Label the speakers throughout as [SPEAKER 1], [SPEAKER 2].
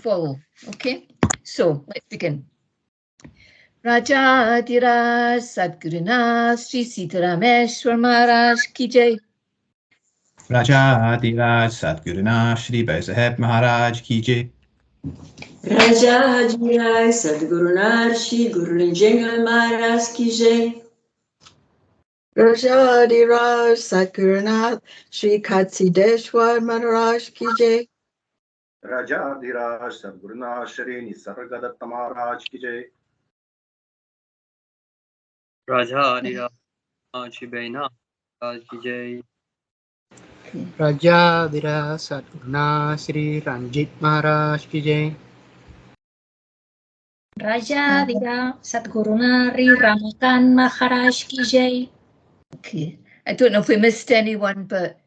[SPEAKER 1] follow. Okay, so let's begin. Rajadiraj Sadguruna Shri Siddharameshwar Maharaj ki jai.
[SPEAKER 2] Rajadiraj Sadguruna Shri Maharaj ki jai.
[SPEAKER 3] Rajadiraj Sadguruna Shri Guru Maharaj ki jai.
[SPEAKER 4] Rajadiraj Sadguruna Shri Katsideshwar Maharaj ki jai.
[SPEAKER 5] Rajadiraj Sadguruna Shri Nisargadatta Maharaj ki jai.
[SPEAKER 6] Rajadiraj Shri Maharaj ki jai.
[SPEAKER 7] Rajadiraj Sadguruna Shri Ranjit Maharaj ki jai.
[SPEAKER 8] Rajadiraj Sadguruna Shri Ramakan Maharaj ki jai.
[SPEAKER 1] Okay, I don't know if we missed anyone, but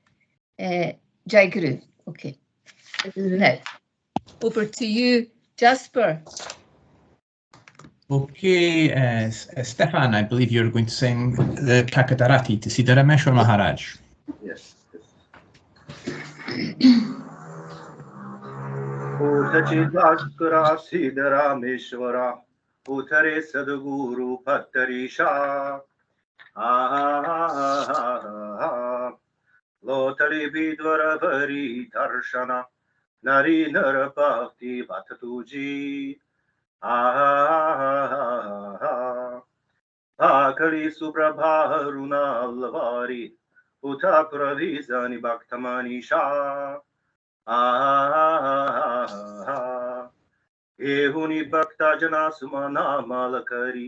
[SPEAKER 1] Jai Guru. Okay, now over to you, Jasper.
[SPEAKER 2] Okay, Stefan, I believe you're going to sing the Kakadarati to Siddharameshwar Maharaj.
[SPEAKER 5] Yes. Utachidvaskara Siddharameshwara Uttare Sadguru Pattarisha Lotari Vidvara Vari Darshana Nari Narapakti Vatatuji Akari Suprabharuna Lavari Uta Pravizani Bhaktamanisha Ehuni Bhakta Jana Sumana Malakari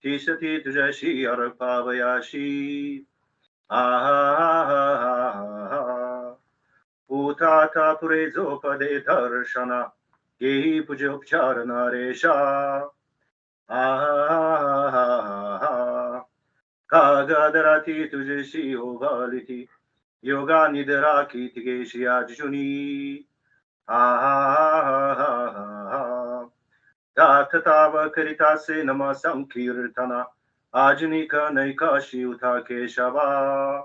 [SPEAKER 5] Tishati Tujashi Arpavayashi Utata Purezopade Darshana Gehi Pujopchara Naresha Kagadarati Tujashi Ovaliti Yoga Nidaraki Tigeshi Ajuni Tatava Karitase Nama Sankirtana Ajunika Naikashi Uta Keshava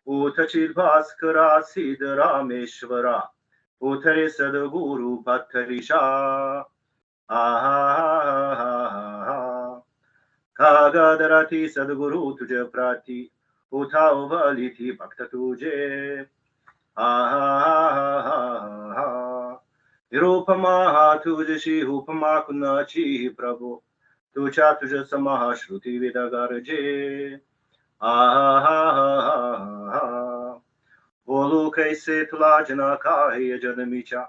[SPEAKER 5] Utachid Bhaskara Siddharameshwara Uttare Sadguru Pattarisha Kagadarati Sadguru Tuja Prati Uta Uvaliti Bhakta Tuje Nirupama Tujashi Upama Kunachi Prabhu Tucha Tuja Samaha Shruti Vidagarje Bolu Kaise Tula Janaka Janamicha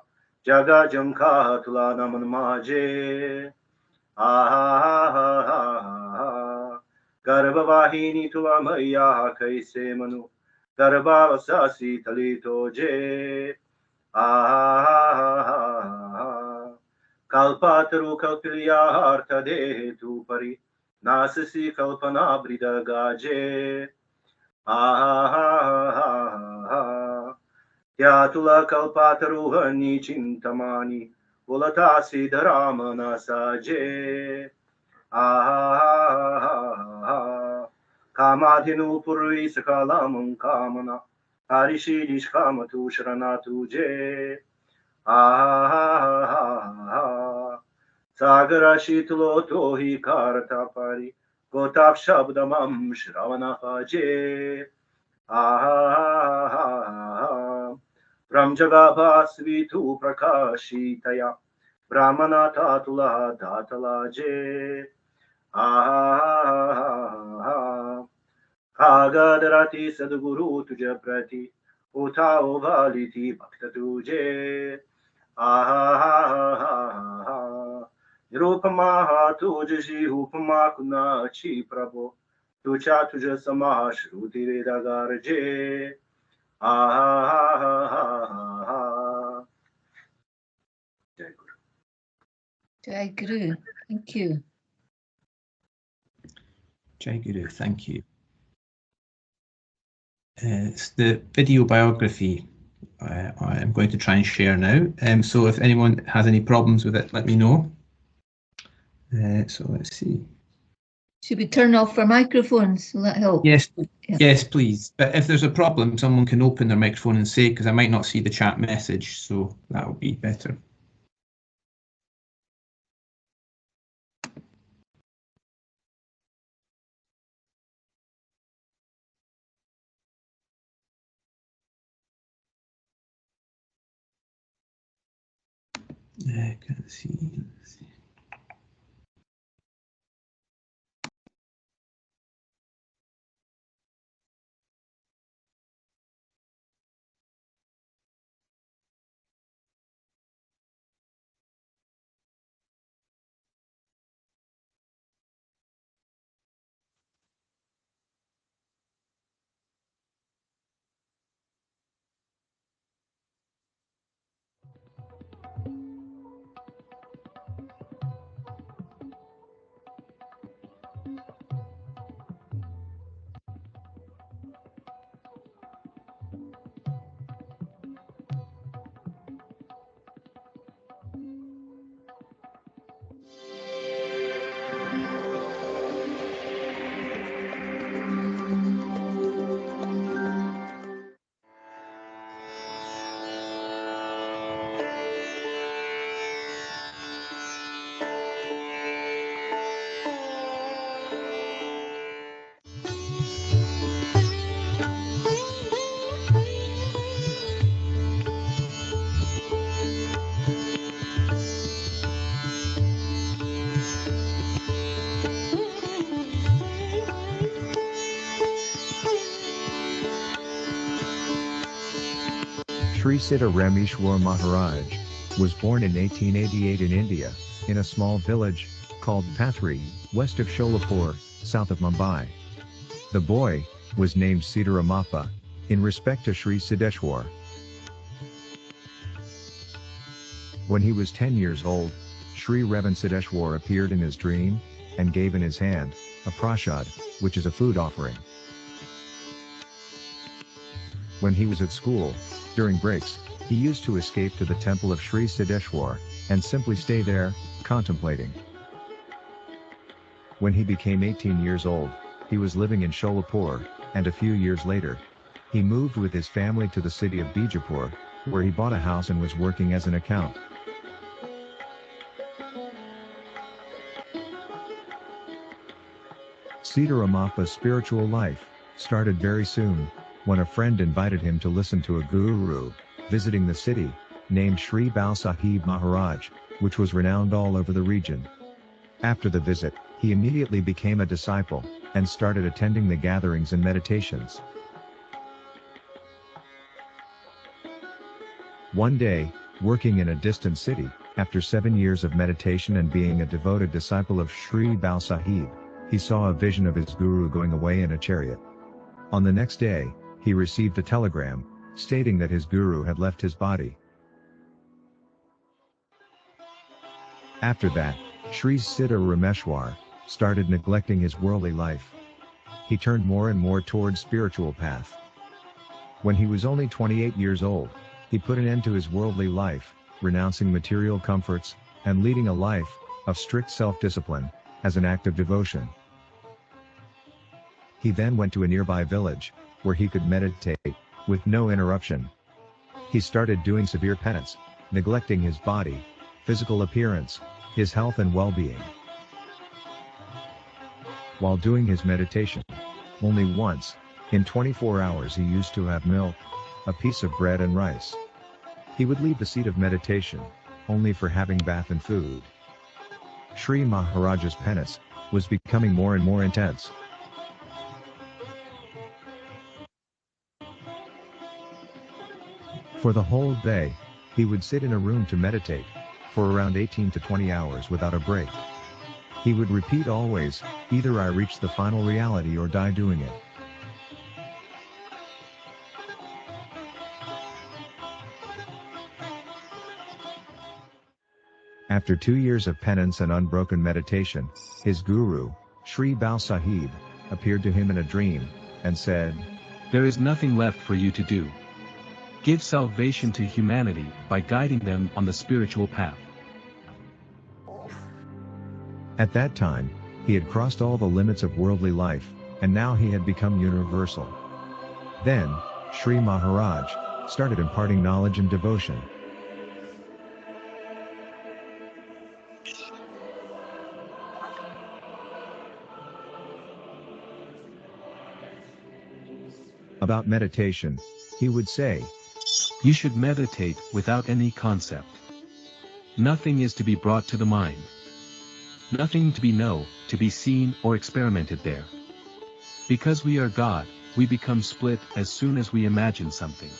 [SPEAKER 5] Jaga Jamka Tula Naman Maje Garbhavahini Tula Maya Kaise Manu Garbhavasasi Talito Je Kalpataru Kalpilya Harta Dehetu Pari Nasasi Kalpana Brida Gaje Yatula Kalpataruhani Chintamani Ulatasi Dharamana Saje Kamadhinu Purvi Sakalamam Kamana Harishi Nishkamatu Shranatu Je Sagara Shitlo Tohi Kartapari Gotap Shabdamam Shravana Je Ramjagabhasvitu Prakashitaya Brahmana Tatula Datala Je Kagadarati Sadguru Tuja Prati Uta Ovaliti Bhakta Tuje Nirupama Tujashi Upama Kunachi Prabhu Tucha Tuja Samaha Shruti Vedagarje
[SPEAKER 1] Jai Guru. Thank you.
[SPEAKER 2] Jai Guru, thank you. It's the video biography I'm going to try and share now. So if anyone has any problems with it, let me know. So let's see.
[SPEAKER 1] Should we turn off our microphones? Will that help?
[SPEAKER 2] Yes,
[SPEAKER 1] Yeah.
[SPEAKER 2] yes, please. But if there's a problem, someone can open their microphone and say, because I might not see the chat message, so that will be better. I can't see. Let's see.
[SPEAKER 9] Shri Siddharameshwar Maharaj was born in 1888 in India, in a small village called Pathri, west of Sholapur, south of Mumbai. The boy was named Siddharamappa, in respect to Shri Siddheshwar. When he was 10 years old, Shri Revan Siddheshwar appeared in his dream, and gave in his hand a prasad, which is a food offering. When he was at school, during breaks, he used to escape to the temple of Shri Siddheshwar, and simply stay there, contemplating. When he became 18 years old, he was living in Sholapur, and a few years later, he moved with his family to the city of Bijapur, where he bought a house and was working as an accountant. Siddharamappa's spiritual life started very soon, when a friend invited him to listen to a guru visiting the city, named Shri Bal Sahib Maharaj, which was renowned all over the region. After the visit, he immediately became a disciple, and started attending the gatherings and meditations. One day, working in a distant city, after 7 years of meditation and being a devoted disciple of Shri Bal Sahib, he saw a vision of his guru going away in a chariot. On the next day, he received a telegram, stating that his guru had left his body. After that, Shri Siddharameshwar started neglecting his worldly life. He turned more and more towards spiritual path. When he was only 28 years old, he put an end to his worldly life, renouncing material comforts, and leading a life of strict self-discipline, as an act of devotion. He then went to a nearby village, where he could meditate, with no interruption. He started doing severe penance, neglecting his body, physical appearance, his health and well-being. While doing his meditation, only once, in 24 hours he used to have milk, a piece of bread and rice. He would leave the seat of meditation, only for having bath and food. Shri Maharaj's penance was becoming more and more intense. For the whole day, he would sit in a room to meditate, for around 18 to 20 hours without a break. He would repeat always, either I reach the final reality or die doing it. After 2 years of penance and unbroken meditation, his guru, Shri Bal Sahib, appeared to him in a dream, and said,
[SPEAKER 10] "There is nothing left for you to do. Give salvation to humanity by guiding them on the spiritual path."
[SPEAKER 9] At that time, He had crossed all the limits of worldly life, and now he had become universal. Then, Shri Maharaj started imparting knowledge and devotion. About meditation, he would say,
[SPEAKER 10] You should meditate without any concept. Nothing is to be brought to the mind. Nothing to be known, to be seen or experimented there. Because we are God, we become split as soon as we imagine something.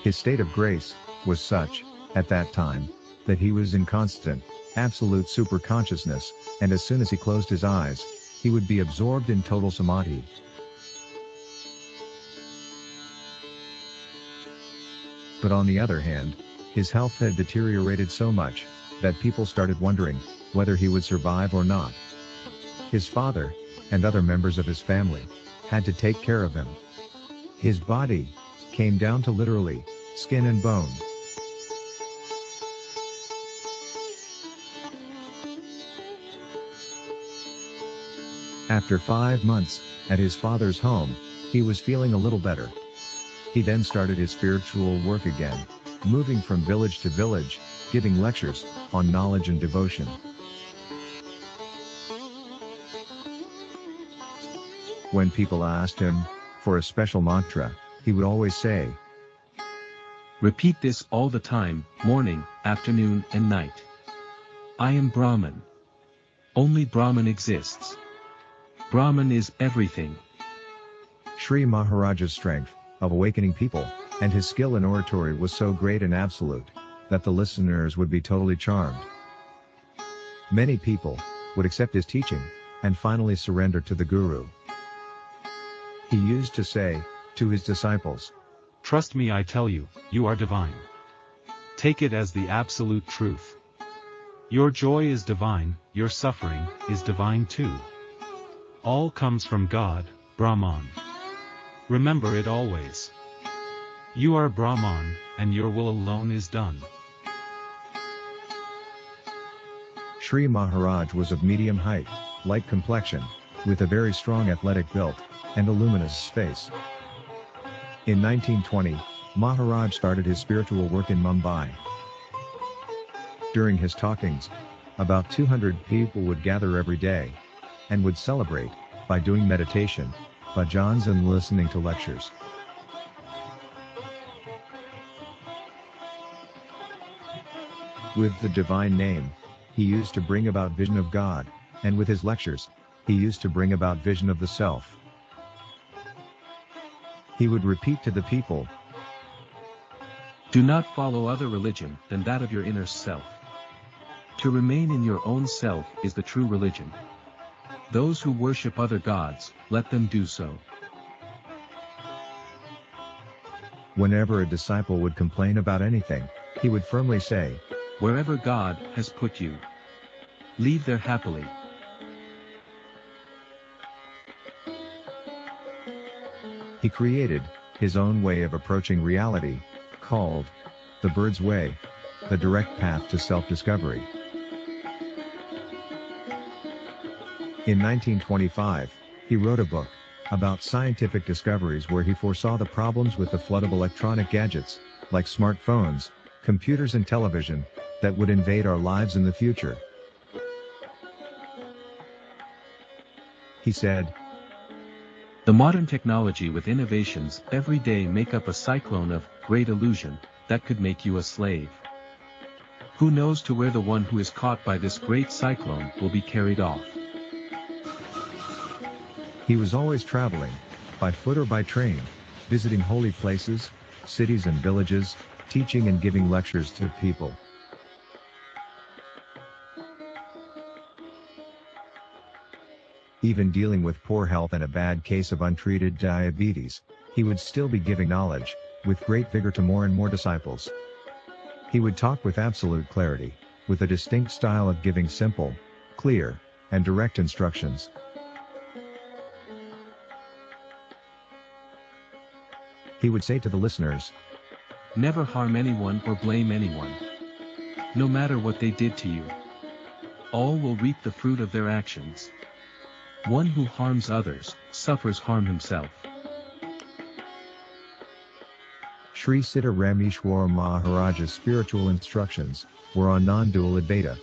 [SPEAKER 9] His state of grace was such, at that time, that he was in constant, absolute superconsciousness, and as soon as he closed his eyes, he would be absorbed in total samadhi. But on the other hand, his health had deteriorated so much, that people started wondering whether he would survive or not. His father, and other members of his family, had to take care of him. His body came down to literally skin and bone. After 5 months at his father's home, he was feeling a little better. He then started his spiritual work again, moving from village to village, giving lectures on knowledge and devotion. When people asked him for a special mantra, he would always say,
[SPEAKER 10] Repeat this all the time, morning, afternoon and night. I am Brahman. Only Brahman exists. Brahman is everything.
[SPEAKER 9] Shri Maharaj's strength of awakening people, and his skill in oratory was so great and absolute, that the listeners would be totally charmed. Many people would accept his teaching, and finally surrender to the Guru. He used to say to his disciples,
[SPEAKER 11] Trust me, I tell you, you are divine. Take it as the absolute truth. Your joy is divine, your suffering is divine too. All comes from God, Brahman. Remember it always. You are Brahman, and your will alone is done.
[SPEAKER 9] Shri Maharaj was of medium height, light complexion, with a very strong athletic build, and a luminous face. In 1920, Maharaj started his spiritual work in Mumbai. During his talkings, about 200 people would gather every day, and would celebrate by doing meditation, bhajans and listening to lectures. With the divine name, he used to bring about vision of God, and with his lectures, he used to bring about vision of the self. He would repeat to the people,
[SPEAKER 10] Do not follow other religion than that of your inner self. To remain in your own self is the true religion. Those who worship other gods, let them do so.
[SPEAKER 9] Whenever a disciple would complain about anything, he would firmly say,
[SPEAKER 10] Wherever God has put you, leave there happily.
[SPEAKER 9] He created his own way of approaching reality, called the bird's way, the direct path to self-discovery. In 1925, he wrote a book about scientific discoveries where he foresaw the problems with the flood of electronic gadgets, like smartphones, computers and television, that would invade our lives in the future. He said,
[SPEAKER 10] The modern technology with innovations every day make up a cyclone of great illusion that could make you a slave. Who knows to where the one who is caught by this great cyclone will be carried off?
[SPEAKER 9] He was always traveling, by foot or by train, visiting holy places, cities and villages, teaching and giving lectures to people. Even dealing with poor health and a bad case of untreated diabetes, he would still be giving knowledge, with great vigor to more and more disciples. He would talk with absolute clarity, with a distinct style of giving simple, clear, and direct instructions. He would say to the listeners,
[SPEAKER 10] Never harm anyone or blame anyone. No matter what they did to you. all will reap the fruit of their actions. One who harms others, suffers harm himself.
[SPEAKER 9] Shri Siddharameshwar Maharaj's spiritual instructions were on non-dual Advaita,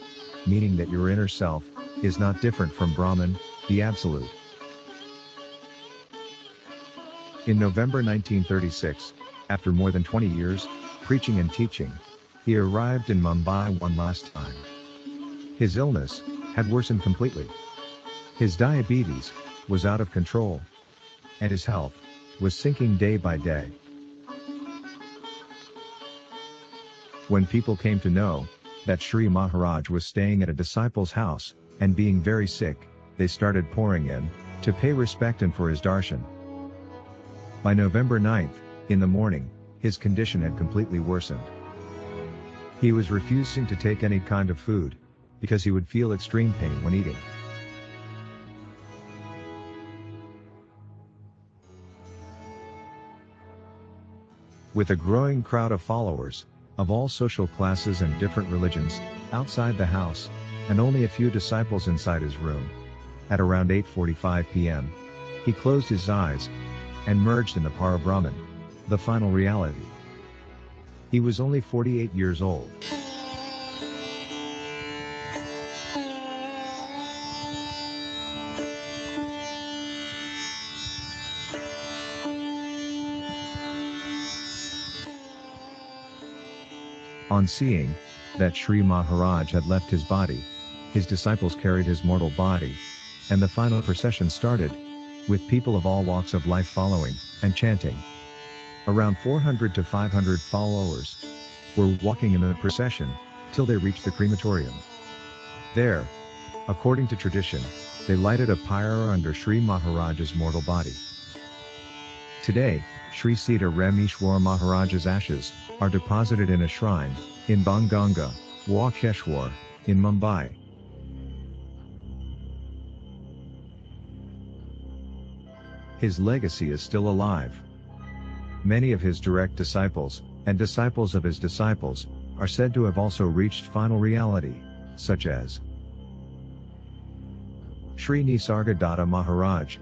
[SPEAKER 9] meaning that your inner self is not different from Brahman, the Absolute. In November 1936, after more than 20 years, preaching and teaching, he arrived in Mumbai one last time. His illness had worsened completely. His diabetes was out of control, and his health was sinking day by day. When people came to know that Shri Maharaj was staying at a disciple's house and being very sick, they started pouring in to pay respect and for his darshan. By November 9th, in the morning, his condition had completely worsened. He was refusing to take any kind of food because he would feel extreme pain when eating. With a growing crowd of followers of all social classes and different religions outside the house, and only a few disciples inside his room, at around 8:45 p.m., he closed his eyes and merged in the Parabrahman, the final reality. He was only 48 years old. On seeing that Shri Maharaj had left his body, his disciples carried his mortal body, and the final procession started, with people of all walks of life following and chanting. Around 400 to 500 followers were walking in the procession till they reached the crematorium. There, according to tradition, they lighted a pyre under Shri Maharaj's mortal body. Today, Shri Siddharameshwar Maharaj's ashes are deposited in a shrine in Banganga, Walkeshwar, in Mumbai. His legacy is still alive. Many of his direct disciples, and disciples of his disciples, are said to have also reached final reality, such as Shri Nisargadatta Maharaj,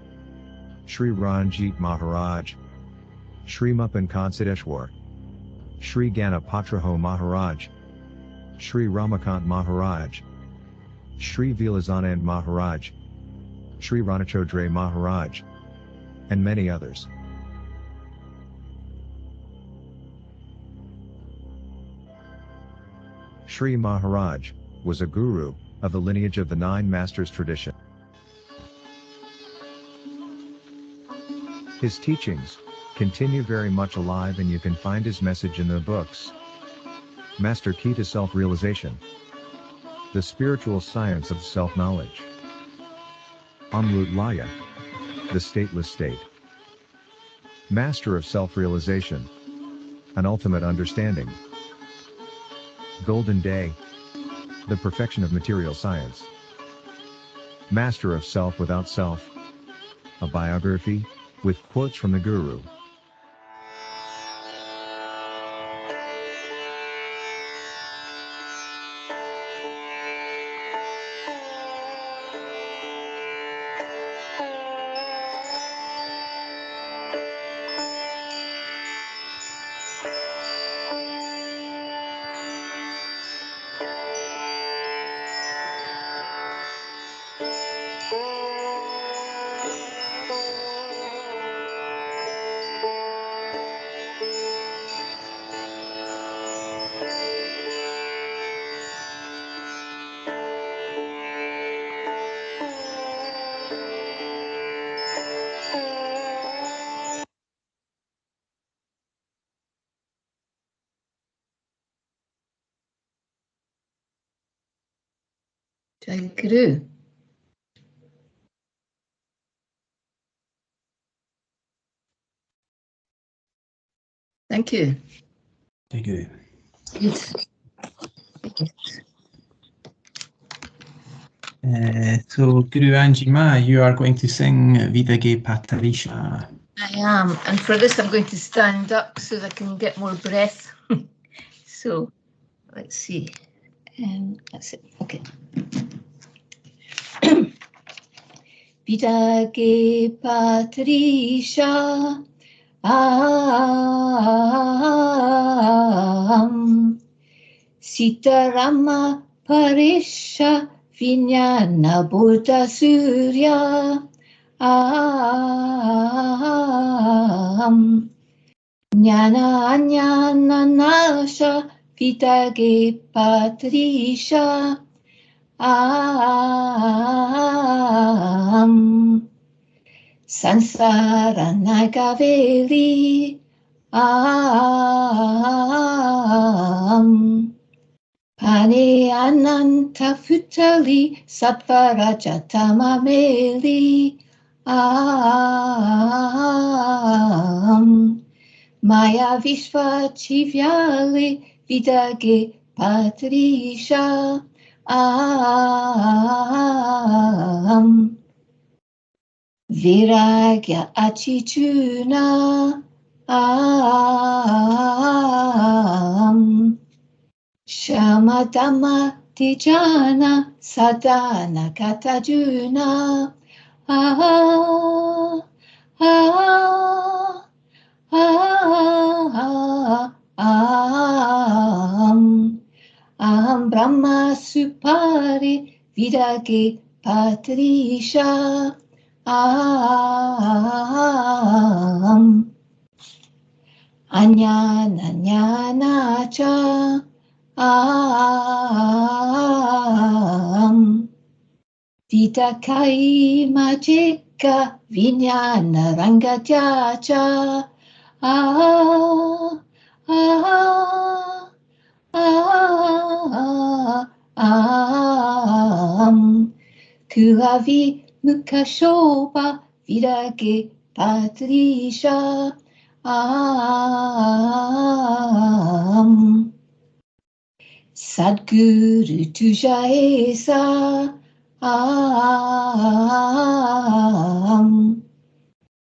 [SPEAKER 9] Shri Ranjit Maharaj, Shri Mupan Kansideshwar, Shri Ganapatraho Maharaj, Shri Ramakant Maharaj, Shri Vilasanand Maharaj, Shri Ranachodre Maharaj, and many others. Shri Maharaj was a guru of the lineage of the Nine Masters tradition. His teachings continue very much alive, and you can find his message in the books Master Key to Self-Realization, The Spiritual Science of Self-Knowledge, Amrut Laya, The Stateless State, Master of Self-Realization, An Ultimate Understanding, Golden Day, The Perfection of Material Science, Master of Self Without Self, a biography with quotes from the Guru.
[SPEAKER 1] Sadguru. Thank you.
[SPEAKER 2] Thank you.
[SPEAKER 1] Yes.
[SPEAKER 2] So, Guru Anjima, you are going to sing Vidage Patarisha.
[SPEAKER 1] I am, and for this I'm going to stand up so that I can get more breath. So, let's see. That's it. Okay. Vidage Patrisha Sitarama Parisha Vinyana Buddha Surya Jnana Jnana Nasha Vidage Patrisha Sansara Nagaveli Pane Ananta Futali Satvaraja Tamameli Maya Vishva Chivyali Vidage Patrisha Viragya Achichuna Shamadama Tijana Sadhana Katajuna Aham Brahma Supari Vidage Patrisha Anyana Jnana Cha Vitakai Majika Vinyana Rangatyacha Kuavi Mukashoba Virage Patrisha Sadguru Tujaesa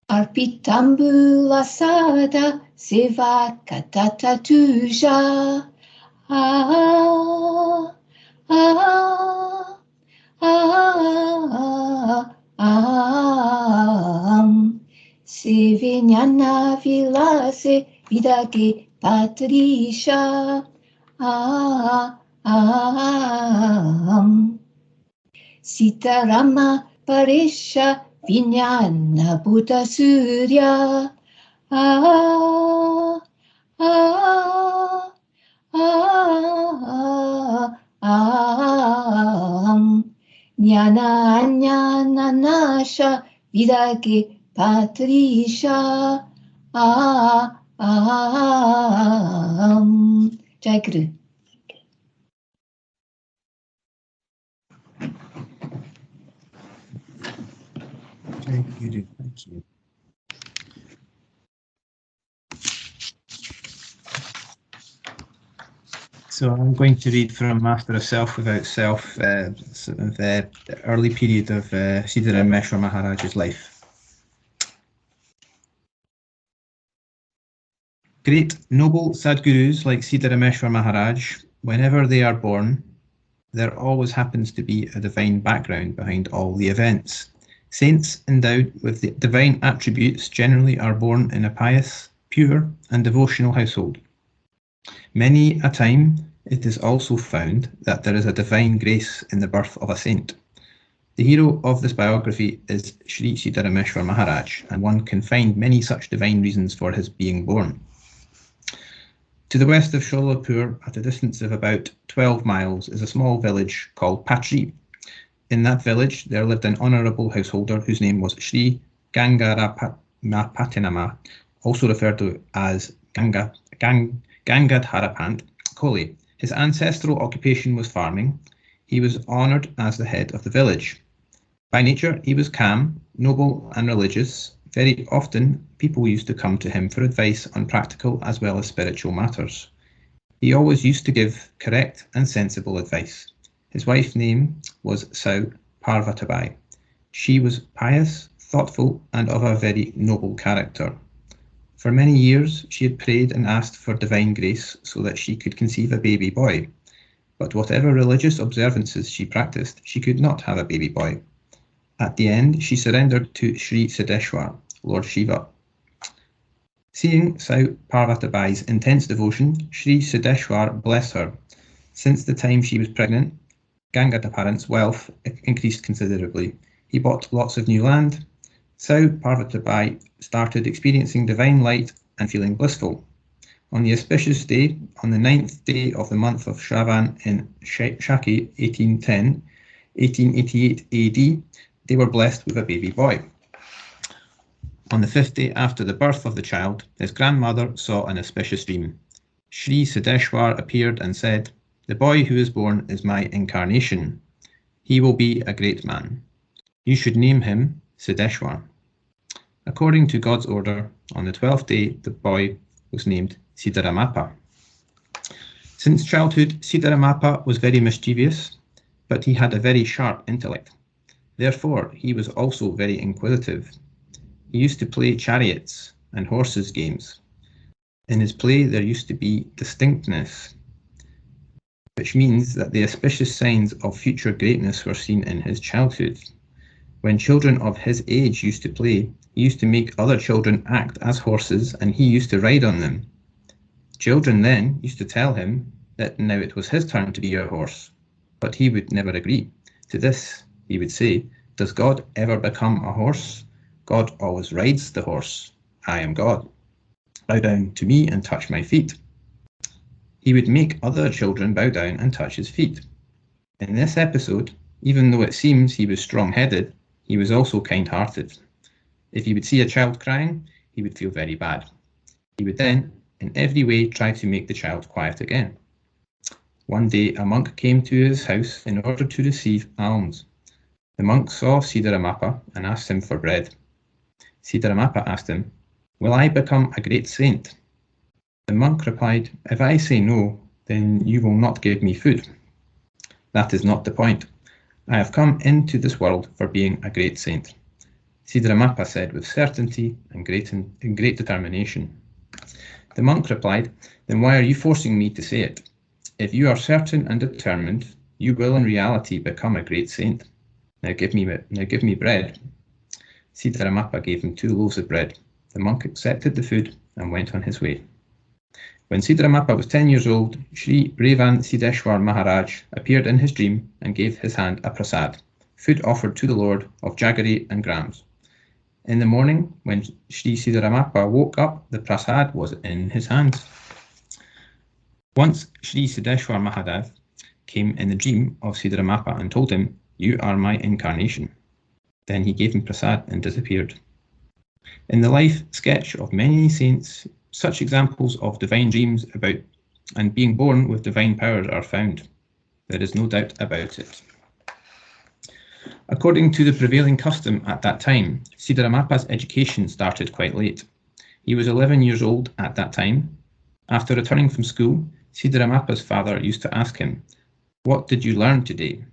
[SPEAKER 1] Arpitambula Sada Seva Katata Tuja Sevinyana Vilase Vidage Patrisha Siddharama Parisha Vinyana Buddha Surya Jnana Jnana Nasha Vidage Patrisha Jai Guru.
[SPEAKER 2] Jai Guru, thank you. So I'm going to read from Master of Self Without Self, sort of the early period of Siddharameshwar Maharaj's life. Great noble Sadgurus like Siddharameshwar Maharaj, whenever they are born, there always happens to be a divine background behind all the events. Saints endowed with the divine attributes generally are born in a pious, pure and devotional household. Many a time it is also found that there is a divine grace in the birth of a saint. The hero of this biography is Shri Siddharameshwar Maharaj, and one can find many such divine reasons for his being born. To the west of Sholapur, at a distance of about 12 miles, is a small village called Patri. In that village there lived an honourable householder whose name was Shri Gangadhara, also referred to as Gangadharapant Koli. His ancestral occupation was farming. He was honoured as the head of the village. By nature he was calm, noble and religious. Very often people used to come to him for advice on practical as well as spiritual matters. He always used to give correct and sensible advice. His wife's name was Sau Parvatabai. She was pious, thoughtful and of a very noble character. For many years she had prayed and asked for divine grace so that she could conceive a baby boy. but whatever religious observances she practiced, she could not have a baby boy. At the end, she surrendered to Shri Siddhareshwar, Lord Shiva. Seeing Sau Parvatibai's intense devotion, Shri Siddhareshwar blessed her. Since the time she was pregnant, Gangadharan's wealth increased considerably. He bought lots of new land. Sau Parvatibai started experiencing divine light and feeling blissful. On the auspicious day, on the 9th day of the month of Shravan in Shaki 1888 AD, they were blessed with a baby boy. On the 5th day after the birth of the child, his grandmother saw an auspicious dream. Shri Siddhareshwar appeared and said, "The boy who is born is my incarnation. He will be a great man. You should name him Siddhareshwar." According to God's order, on the 12th day, the boy was named Siddharamappa. Since childhood, Siddharamappa was very mischievous, but he had a very sharp intellect. Therefore, he was also very inquisitive. He used to play chariots and horses games. In his play, there used to be distinctness, which means that the auspicious signs of future greatness were seen in his childhood. When children of his age used to play, he used to make other children act as horses and he used to ride on them. Children then used to tell him that now it was his turn to be a horse, but he would never agree. To this, he would say, "Does God ever become a horse? God always rides the horse. I am God. Bow down to me and touch my feet." He would make other children bow down and touch his feet. In this episode, even though it seems he was strong-headed, he was also kind-hearted. If he would see a child crying, he would feel very bad. He would then, in every way, try to make the child quiet again. One day, a monk came to his house in order to receive alms. The monk saw Siddharamappa and asked him for bread. Siddharamappa asked him, "Will I become a great saint?" The monk replied, "If I say no, then you will not give me food. That is not the point. I have come into this world for being a great saint." Siddharamappa said with certainty and great determination. The monk replied, "Then why are you forcing me to say it? If you are certain and determined, you will in reality become a great saint. Now give me bread." Siddharamappa gave him 2 loaves of bread. The monk accepted the food and went on his way. When Siddharamappa was 10 years old, Shri Revan Siddheshwar Maharaj appeared in his dream and gave his hand a prasad, food offered to the Lord of jaggery and grams. In the morning, when Shri Siddharamappa woke up, the prasad was in his hands. Once Shri Siddheshwar Mahadev came in the dream of Siddharamappa and told him, "You are my incarnation." Then he gave him prasad and disappeared. In the life sketch of many saints, such examples of divine dreams about and being born with divine powers are found. There is no doubt about it. According to the prevailing custom at that time, Siddharamappa's education started quite late. He was 11 years old at that time. After returning from school, Siddharamappa's father used to ask him, "What did you learn today?"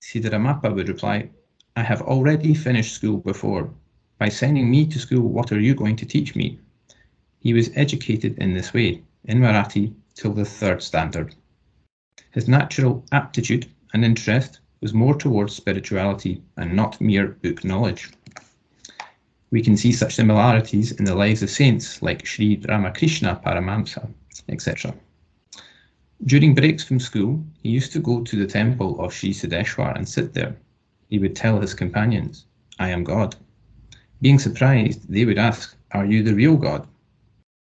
[SPEAKER 2] Siddharamappa would reply, "I have already finished school before. By sending me to school, what are you going to teach me?" He was educated in this way, in Marathi, till the 3rd standard. His natural aptitude and interest was more towards spirituality and not mere book knowledge. We can see such similarities in the lives of saints like Sri Ramakrishna Paramamsa, etc. During breaks from school, he used to go to the temple of Shri Siddheshwar and sit there. He would tell his companions, "I am God." Being surprised, they would ask, "Are you the real God?"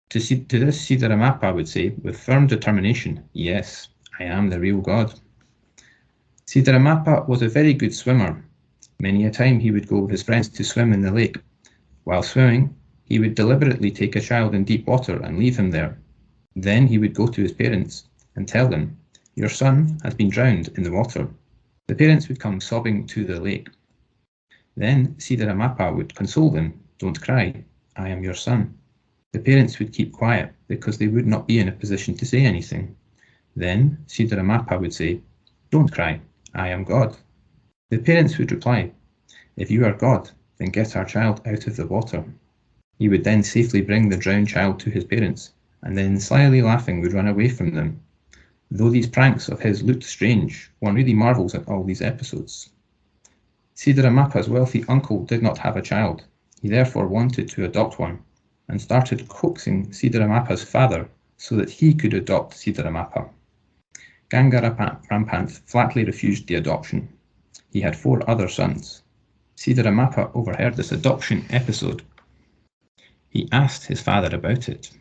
[SPEAKER 2] To this, Siddharamappa would say, with firm determination, "Yes, I am the real God." Siddharamappa was a very good swimmer. Many a time he would go with his friends to swim in the lake. While swimming, he would deliberately take a child in deep water and leave him there. Then he would go to his parents and tell them, "Your son has been drowned in the water." The parents would come sobbing to the lake. Then Siddharamappa would console them, "Don't cry, I am your son." The parents would keep quiet because they would not be in a position to say anything. Then Siddharamappa would say, "Don't cry, I am God." The parents would reply, "If you are God, then get our child out of the water." He would then safely bring the drowned child to his parents, and then slyly laughing would run away from them. Though these pranks of his looked strange, one really marvels at all these episodes. Siddharamappa's wealthy uncle did not have a child. He therefore wanted to adopt one, and started coaxing Siddharamappa's father so that he could adopt Siddharamappa. Gangarampant flatly refused the adoption. He had 4 other sons. Siddharamappa overheard this adoption episode. He asked his father about it.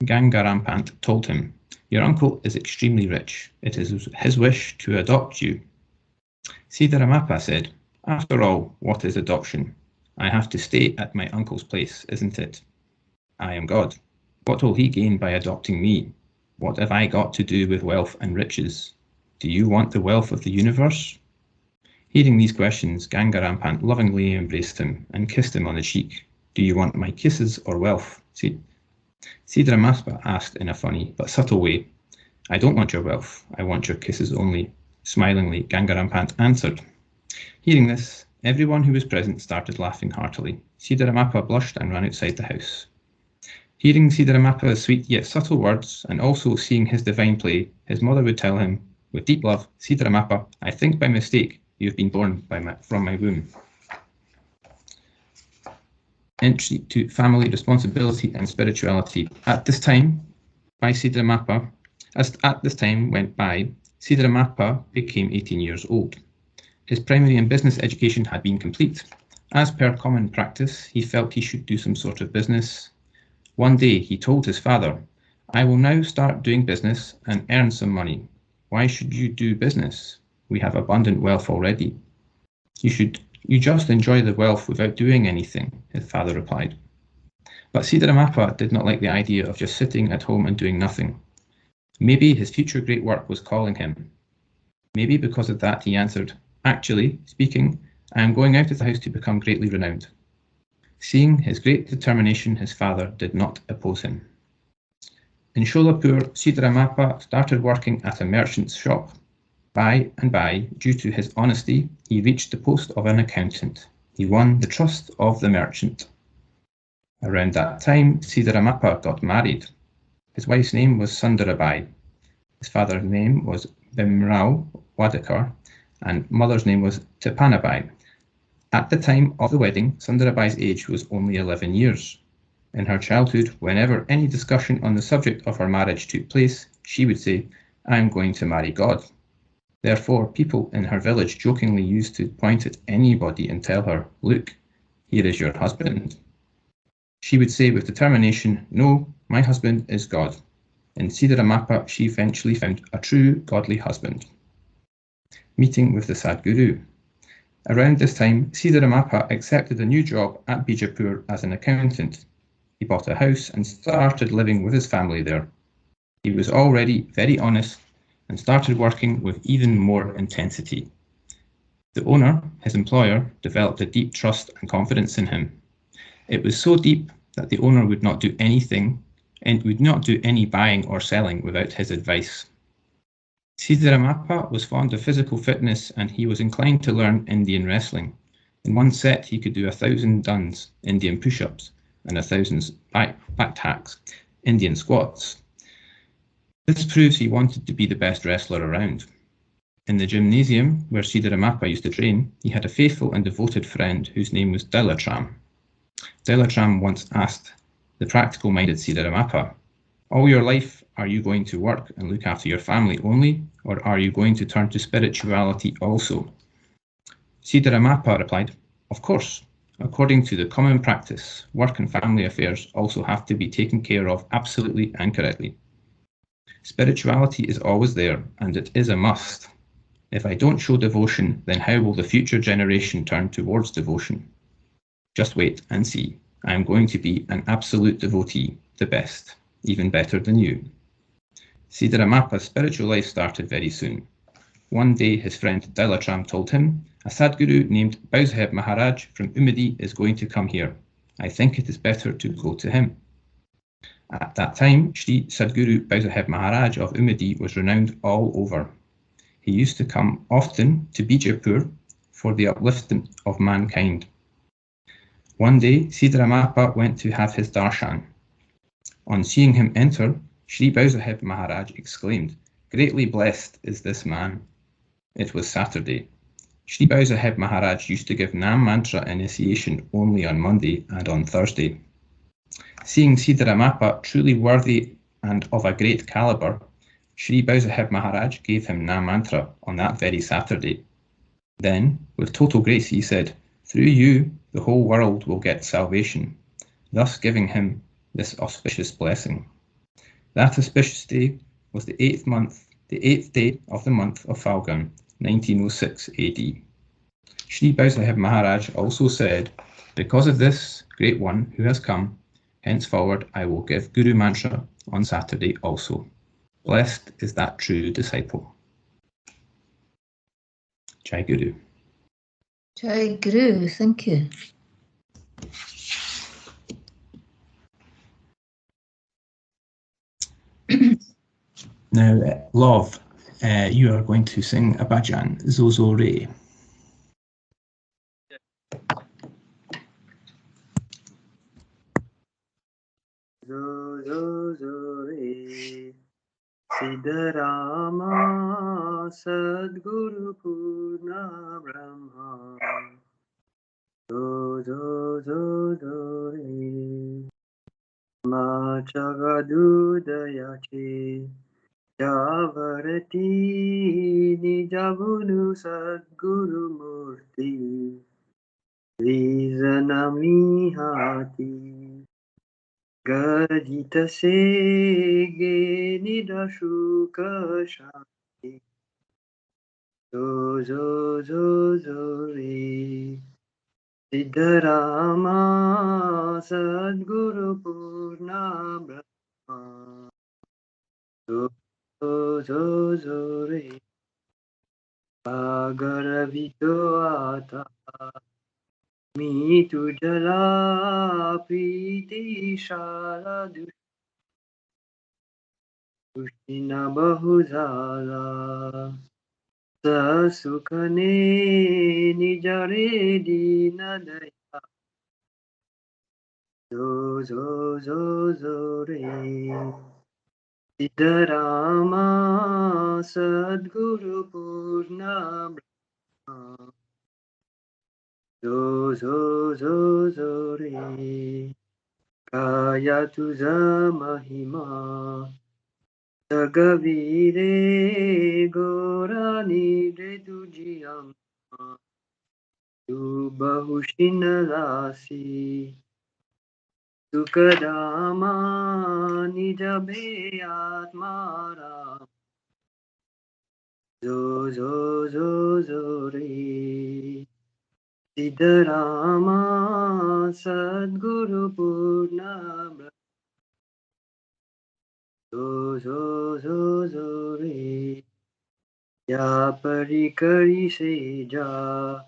[SPEAKER 2] Gangarampant told him, "Your uncle is extremely rich. It is his wish to adopt you." Siddharamappa said, "After all, what is adoption? I have to stay at my uncle's place, isn't it? I am God. What will he gain by adopting me? What have I got to do with wealth and riches? Do you want the wealth of the universe?" Hearing these questions, Gangarampant lovingly embraced him and kissed him on the cheek. "Do you want my kisses or wealth?" Siddharamappa asked in a funny but subtle way. "I don't want your wealth, I want your kisses only." Smilingly, Gangarampant answered. Hearing this, everyone who was present started laughing heartily. Siddharamappa blushed and ran outside the house. Hearing Siddharamappa's sweet yet subtle words, and also seeing his divine play, his mother would tell him, with deep love, "Siddharamappa, I think by mistake you have been born from my womb." Entry to family responsibility and spirituality. At this time went by, Siddharamappa became 18 years old. His primary and business education had been complete. As per common practice, he felt he should do some sort of business. One day he told his father, "I will now start doing business and earn some money. Why should you do business? We have abundant wealth already." You just enjoy the wealth without doing anything," his father replied. But Siddharamappa did not like the idea of just sitting at home and doing nothing. Maybe his future great work was calling him. Maybe because of that he answered, "Actually speaking, I am going out of the house to become greatly renowned." Seeing his great determination, his father did not oppose him. In Sholapur, Siddharamappa started working at a merchant's shop. By and by, due to his honesty, he reached the post of an accountant. He won the trust of the merchant. Around that time, Siddharamappa got married. His wife's name was Sundarabai. His father's name was Bimrao Wadekar, and mother's name was Tipanabai. At the time of the wedding, Sundarabai's age was only 11 years. In her childhood, whenever any discussion on the subject of her marriage took place, she would say, "I am going to marry God." Therefore, people in her village jokingly used to point at anybody and tell her, "Look, here is your husband." She would say with determination, "No, my husband is God." In Siddharamappa, she eventually found a true godly husband. Meeting with the Sadguru. Around this time, Siddharamappa accepted a new job at Bijapur as an accountant. He bought a house and started living with his family there. He was already very honest and started working with even more intensity. The owner, his employer, developed a deep trust and confidence in him. It was so deep that the owner would not do anything and would not do any buying or selling without his advice. Siddharamappa was fond of physical fitness and he was inclined to learn Indian wrestling. In one set, he could do 1,000 duns, Indian push-ups, and 1,000 back tacks, Indian squats. This proves he wanted to be the best wrestler around. In the gymnasium where Siddharamappa used to train, he had a faithful and devoted friend whose name was Dilatram. Dilatram once asked the practical-minded Siddharamappa, "All your life, are you going to work and look after your family only, or are you going to turn to spirituality also?" Siddharamappa replied, "Of course. According to the common practice, work and family affairs also have to be taken care of absolutely and correctly. Spirituality is always there, and it is a must. If I don't show devotion, then how will the future generation turn towards devotion? Just wait and see. I am going to be an absolute devotee, the best, even better than you." Siddharamappa's spiritual life started very soon. One day his friend Dilatram told him, "A Sadguru named Bausaheb Maharaj from Umedi is going to come here. I think it is better to go to him." At that time, Shri Sadguru Bausaheb Maharaj of Umedi was renowned all over. He used to come often to Bijapur for the upliftment of mankind. One day, Siddharamappa went to have his darshan. On seeing him enter, Shri Bausaheb Maharaj exclaimed, Greatly blessed is this man. It was Saturday. Shri Sahib Maharaj used to give Nam Mantra initiation only on Monday and on Thursday. Seeing Siddharameshwar truly worthy and of a great calibre, Shri Sahib Maharaj gave him Nam Mantra on that very Saturday. Then, with total grace, he said, "Through you, the whole world will get salvation," thus giving him this auspicious blessing. That auspicious day was the 8th day of the month of Falgun, 1906 AD. Shri Sahib Maharaj also said, "Because of this great one who has come, henceforward I will give Guru Mantra on Saturday also. Blessed is that true disciple." Jai Guru.
[SPEAKER 1] Jai Guru, thank you.
[SPEAKER 2] Now, Love, you are going to sing a bhajan, Zozo Re.
[SPEAKER 6] Zo zo zo re, Siddharama Sadguru Purna Brahma. Zo zo zo zo re, Ma Chagadudayache, Javarati Nijabunu Sadguru Murti, Vizanami Hati. Gadita sege nidashuka shanti. Zo zo zo zo re. Siddharama Sadguru Purna Brahma. Zo zo zo zo re. Agaravito ata. Mitu jala priti shala dushina bahuzala sasukane nijare dinadaya. Zo zo zo zo re. Siddharama Sadguru Purna Brahma. Zo zo zo zo re. Kaya tuza mahima. Sagavire gorani de tujiyama. Tu bahushina lasi. Sukadama nijabe atmara. Zo zo zo zo re. Siddharama Sadguru Purna Brahma. Zo zo zo zo re. Ya parikari seja.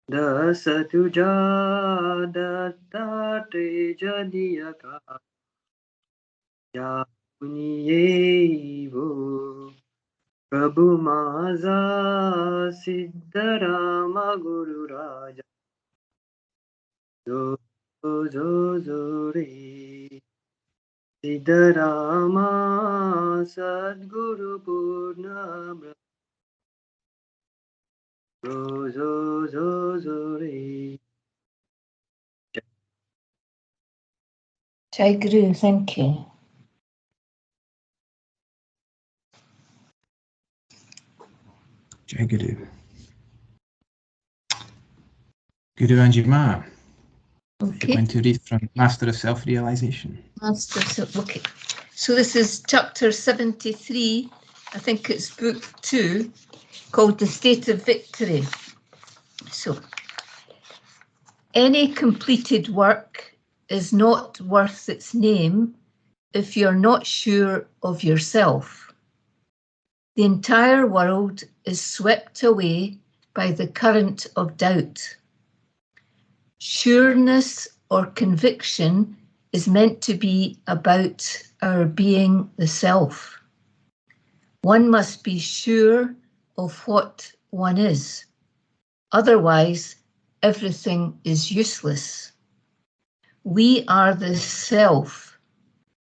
[SPEAKER 6] Dasa tuja datta teja diyaka. Ya Munyevo Prabhu Maza Siddharama Guru Raja. Zo zo zo re. Siddharama Sadguru Purna Brahma. Zo zo zo zo re.
[SPEAKER 1] Jai Guru, thank you.
[SPEAKER 2] Jai Guru. Guru Anjima. You're
[SPEAKER 1] Okay.
[SPEAKER 2] going to read from Master of Self-Realization.
[SPEAKER 1] Okay. So this is chapter 73. I think it's book 2, called The State of Victory. So, any completed work is not worth its name if you're not sure of yourself. The entire world is swept away by the current of doubt. Sureness or conviction is meant to be about our being the self. One must be sure of what one is. Otherwise, everything is useless. We are the self,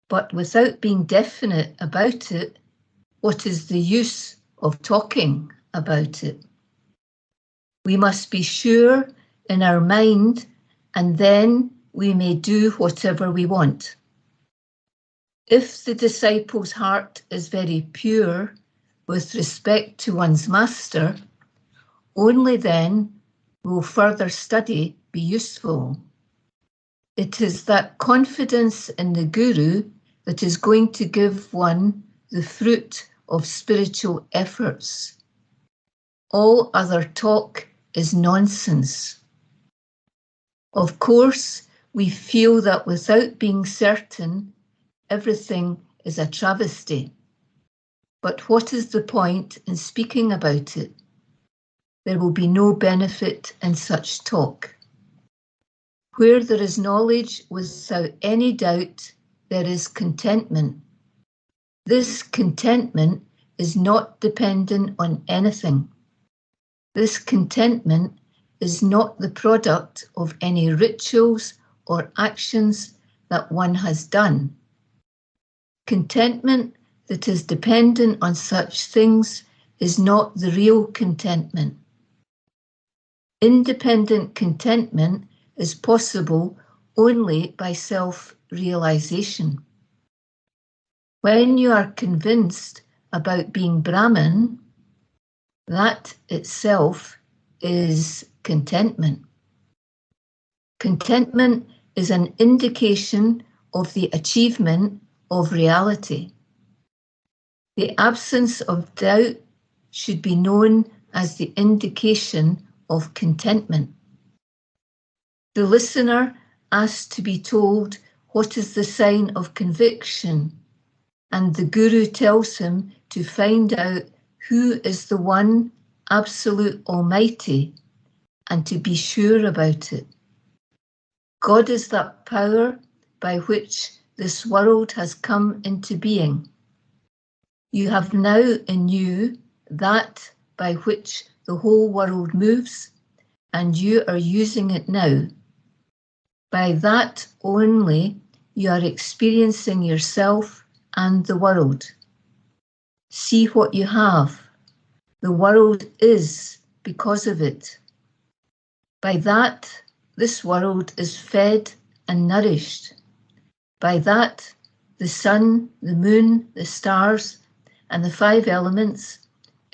[SPEAKER 1] but without being definite about it, what is the use of talking about it? We must be sure in our mind, and then we may do whatever we want. If the disciple's heart is very pure with respect to one's master, only then will further study be useful. It is that confidence in the Guru that is going to give one the fruit of spiritual efforts. All other talk is nonsense. Of course, we feel that without being certain, everything is a travesty. But what is the point in speaking about it? There will be no benefit in such talk. Where there is knowledge without any doubt, there is contentment. This contentment is not dependent on anything. This contentment is not the product of any rituals or actions that one has done. Contentment that is dependent on such things is not the real contentment. Independent contentment is possible only by self-realization. When you are convinced about being Brahman, that itself is contentment. Contentment is an indication of the achievement of reality. The absence of doubt should be known as the indication of contentment. The listener asks to be told what is the sign of conviction, and the Guru tells him to find out who is the one absolute Almighty and to be sure about it. God is that power by which this world has come into being. You have now in you that by which the whole world moves, and you are using it now. By that only you are experiencing yourself and the world. See what you have. The world is because of it. By that, this world is fed and nourished. By that, the sun, the moon, the stars, and the 5 elements,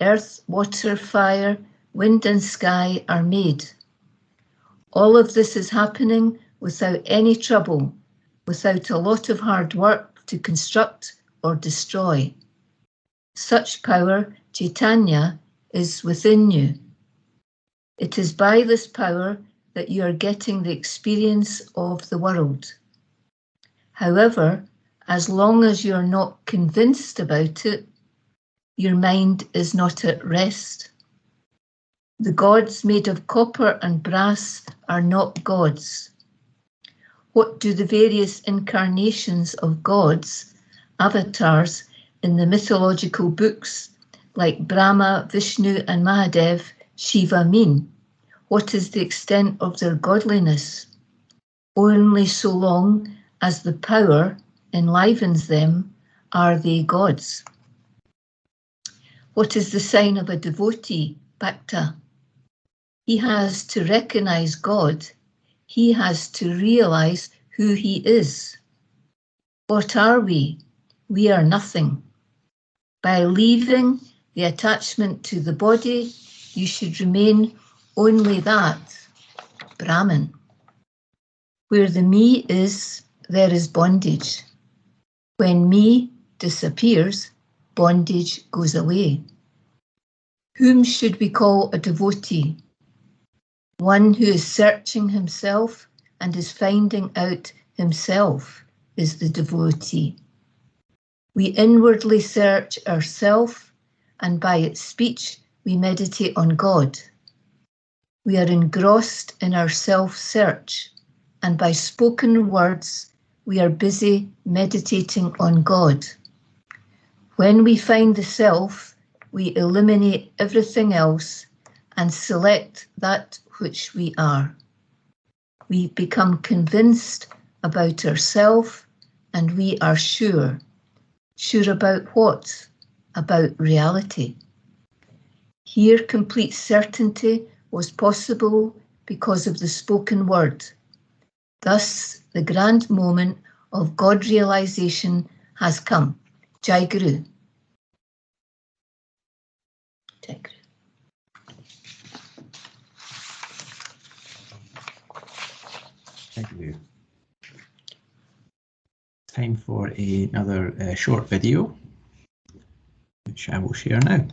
[SPEAKER 1] earth, water, fire, wind, and sky are made. All of this is happening without any trouble, without a lot of hard work to construct or destroy. Such power, Chaitanya, is within you. It is by this power that you are getting the experience of the world. However, as long as you are not convinced about it, your mind is not at rest. The gods made of copper and brass are not gods. What do the various incarnations of gods, avatars in the mythological books like Brahma, Vishnu and Mahadev, Shiva mean? What is the extent of their godliness? Only so long as the power enlivens them are they gods. What is the sign of a devotee, Bhakta? He has to recognize God. He has to realize who he is. What are we? We are nothing. By leaving the attachment to the body, you should remain only that, Brahman. Where the me is, there is bondage. When me disappears, bondage goes away. Whom should we call a devotee? One who is searching himself and is finding out himself is the devotee. We inwardly search ourself, and by its speech we meditate on God. We are engrossed in our self-search, and by spoken words we are busy meditating on God. When we find the self, we eliminate everything else and select that which we are. We become convinced about ourselves, and we are sure. Sure about what? about reality. Here, complete certainty was possible because of the spoken word. Thus, the grand moment of God realization has come. Jai Guru. Jai Guru.
[SPEAKER 2] Thank you. Time for another short video, which I will share now.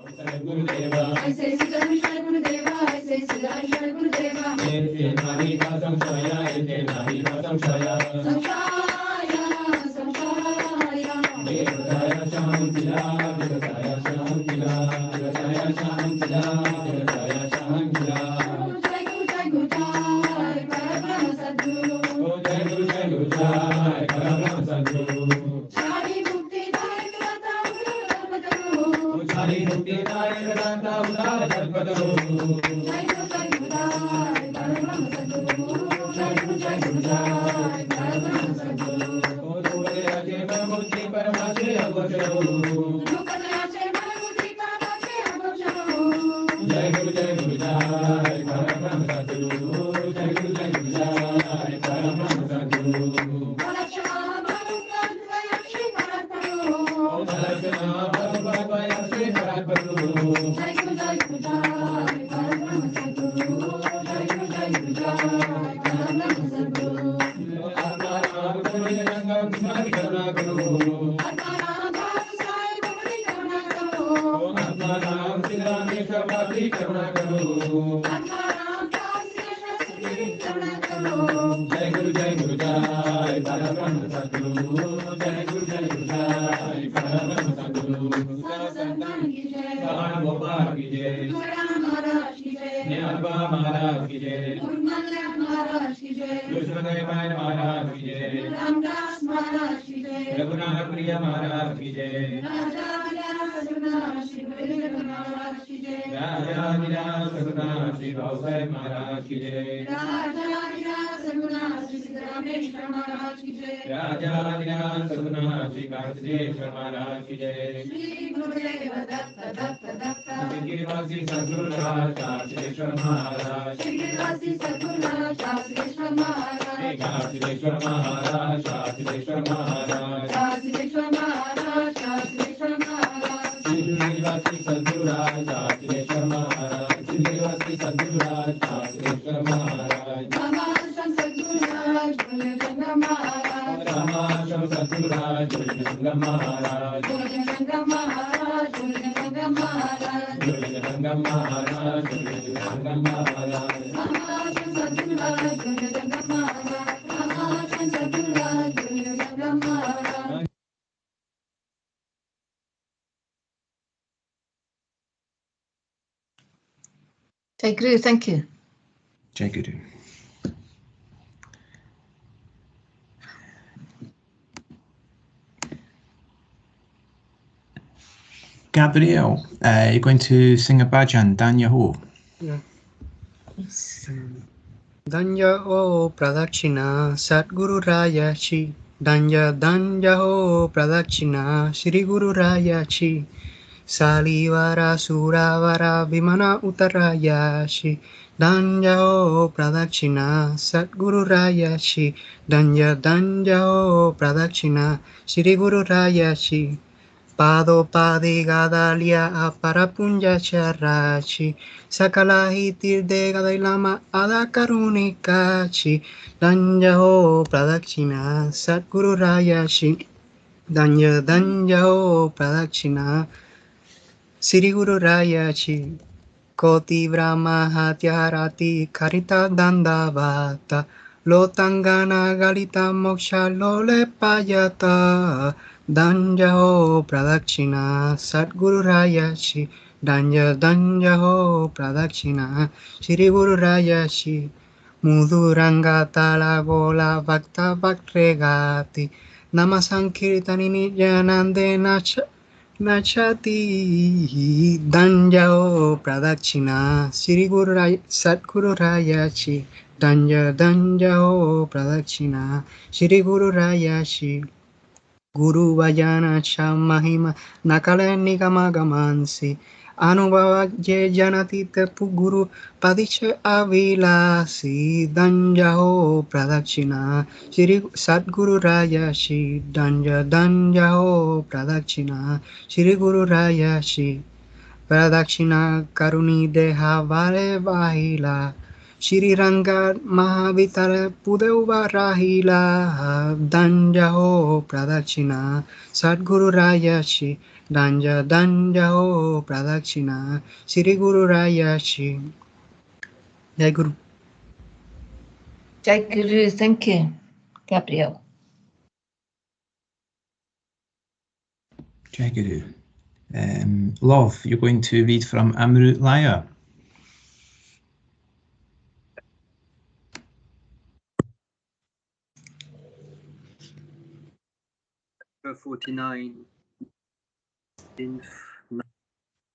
[SPEAKER 12] I say Siddharameshwar Gurudeva, I say Siddharameshwar Gurudeva. Ete nahi vasam shaya, ete nahi vasam shaya. Samshaya, samshaya. Devataya shantila, devataya shantila, devataya shantila, devataya shantila. Jai Guru, Jai Guru, Jai Parabrahma Sadguru. Jai Guru, Jai Guru, Jai Parabrahma Sadguru. Jai Mukti Dai Krata Guru. Jai Mukti Dai Krata Guru. Jai Guru, Jai Guru, Jai Parabrahma Sadguru. Jai Guru, Jai Guru, Jai Parabrahma Sadguru. Lukadaya Mukti Paramati Agosharu. Lukadaya Mukti Paramati Agosharu. Jai Guru, Jai Guru, Jai Parabrahma Sadguru. Jai Guru, Jai Guru, Jai Parabrahma Sadguru. Balashama Bharugandvaya Shri Bharatparu. Balashama Bharugandvaya Shri Bharatparu. Jai Guru, Jai Guru, Jai Parabrahma Sadguru. Jai Guru, Jai Guru, Jai Parabrahma Sadguru. Atmaram Guru Rangam Smari Karuna Guru. Atmaram Bharu Sai Guru Karuna Guru. Atmaram Siddharameshwar Bhakti Karuna Guru. Atmaram Bharu Karuna Guru. Jai Guru, Jai Guru, Jai Parabrahma Sadguru. Jai Guru, Jai Guru, Jai Parabrahma Sadguru. Sasantan ki jai. Bhavan Gopal ki jai. Turan Maharaj ki jai. Niyabha Maharaj ki jai. Urmalla Maharaj ki jai. Dushmanay Maharaj ki jai. Ramdas Maharaj ki jai. Raghunath Priya Maharaj ki jai. Raja Raghunath Shri Maharaj ki jai. Raja Raghunath Shri Maharaj ki jai. Raja Raghunath Shri Siddharameshwar Maharaj ki jai. Raja Raghunath Shri Kartideshwar Maharaj ki jai. Shri Gurudeva Datta Datta Datta. Shri Sadguru Kartideshwar Maharaj. Shri Sadguru Kartideshwar Maharaj. Kartideshwar Maharaj. Kartideshwar Maharaj. Kartideshwar Maharaj. Kartideshwar Maharaj. Shri Sadguru Kartideshwar Maharaj. Shri Sadguru Kartideshwar Maharaj. Ramasham Sadguru Guru Maharaj. Ramasham Sadguru Guru Maharaj. Guru Maharaj. Guru Maharaj. Guru Maharaj. Guru Maharaj. Ramasham Sadguru Guru Maharaj. Ramasham Sadguru Guru Maharaj.
[SPEAKER 1] Jai Guru, thank you.
[SPEAKER 2] Jai Guru. Gabrielle, you're going to sing a bhajan, Danya Ho.
[SPEAKER 7] Yeah. Danya O Pradakshina Sadguru Raya Chi. Danya Ho Pradakshina Shri Guru Raya Chi. Salivara Suravara Vimana Uttaraya Chi. Danya Ho Pradakshina Sadguru Raya Chi. Danya Ho Pradakshina Shri Guru Raya Chi. Pado Padi Gadalia Aparapunja Charachi. Sakalahi Tirde Gadailama Ada Karunikachi. Danya Ho Pradakshina Sadguru Raya Chi. Danya Ho Pradakshina Sri Guru Raya Chi. Koti Brahma Hatyarati Karita Dandavata. Lotangana Galita Moksha Lole Payata. Danya Ho Pradakshina Sadguru Raya Chi. Danya Ho Pradakshina Shri Guru Raya Chi. Muduranga tala gola bhakta bhaktregati. Nama sankirtani nijanande nachati. Danjao pradakshina. Shri Guru Satguru Rayachi. Danjao pradakshina. Shri Guru Rayachi. Guru Vajana Mahima Nakala Nigama Gamansi Anubhava Je Janati Tepu Guru Padicha Avilasi Danjaho Pradakshina Shri Sadguru Raya Shri Danjaho Pradakshina Shri Guru Raya Shri Pradakshina Karuni Deha Vale Vahila Shri Ranga Mahavitara Pudeva Rahila Danjaho Pradakshina Sadguru Raya Shri Danjaho Pradakshina Shri Guru Raya Shri Jai Guru.
[SPEAKER 1] Jai Guru, thank you, Gabriel.
[SPEAKER 2] Jai Guru. Love, you're going to read from Amrut Laya.
[SPEAKER 6] Chapter 49,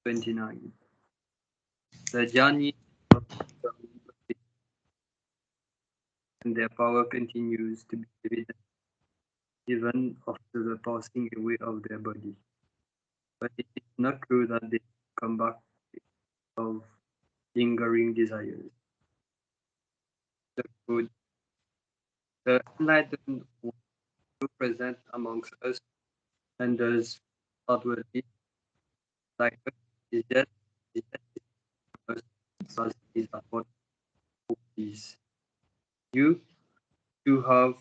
[SPEAKER 6] 29. The journey of the and their power continues to be evident even after the passing away of their body. But it is not true that they come back of lingering desires. The good, the enlightened one who present amongst us and does outwardly like us is that us as is about peace. You have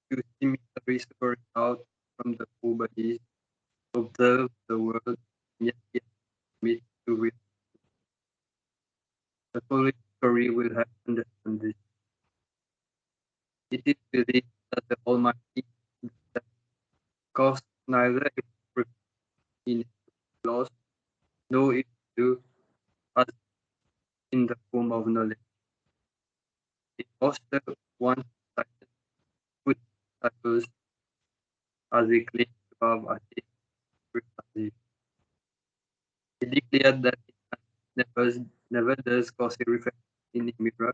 [SPEAKER 6] to similarly separate out from the full bodies, observe the world, and yet commit to real. The following story will help understand this. It is believed that the Almighty caused neither in loss nor if do as in the form of knowledge. It fostered one with disciples as we claim above as it. He declared that it never does cause a reflection in the mirror,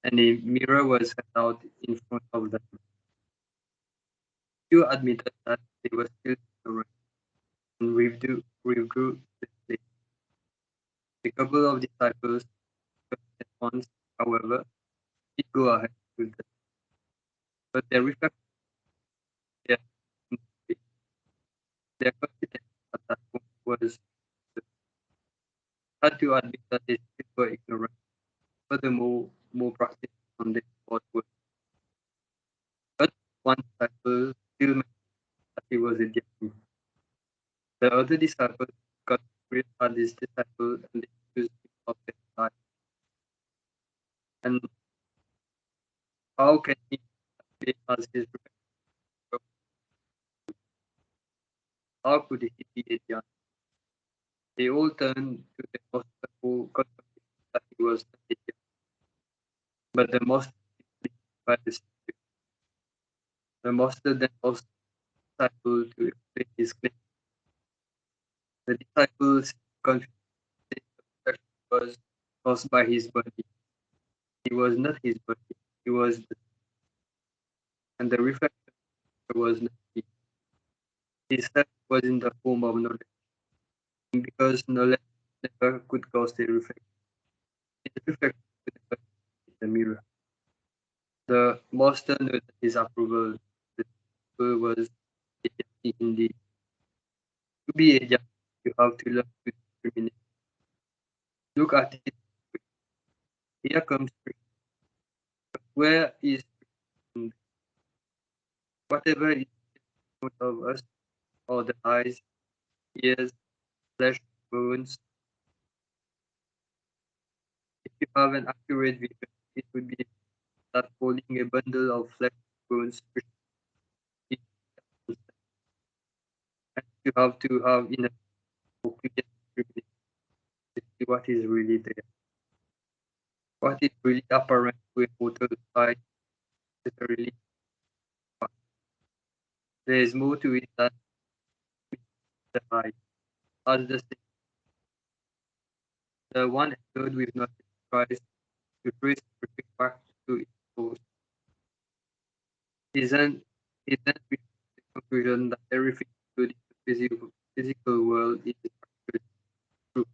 [SPEAKER 6] and a mirror was held out in front of them. You admitted that they were still ignorant and withdrew the place. A couple of disciples at once, however, did go ahead with them, but their reflection their confidence at that point was had to admit that they still were ignorant. Furthermore, more practice on their part was. But one disciple still mentioned that he was a gentleman. The other disciples got rid of this disciple and they accused him of their life. And how can he be as his reflection? How could he be a giant? They all turned to the master who confirmed that he was not a giant. But the master by the Spirit. The master then asked the disciple to explain his claim. The disciple's confidence was caused by his body. He was not his body, he was the, and the reflection was not he. His self was in the form of knowledge. And because knowledge never could cause a reflection, his reflection could never be the mirror. The master noted his approval. The disciple was a jati indeed. To be a jati, you have to learn to discriminate. Look at it. Here comes Shri. But where is Shri? Whatever is in front of us, or the eyes, ears, flesh, bones. If you have an accurate vision, it would be that holding a bundle of flesh, bones, and you have to have enough for clear discrimination to see what is really there. What is really apparent to a mortal eye necessarily. There is more to it than the eye. As the one endowed with knowledge tries to trace everything back to its source. He then reaches the conclusion that everything, including the physical world, is actually true.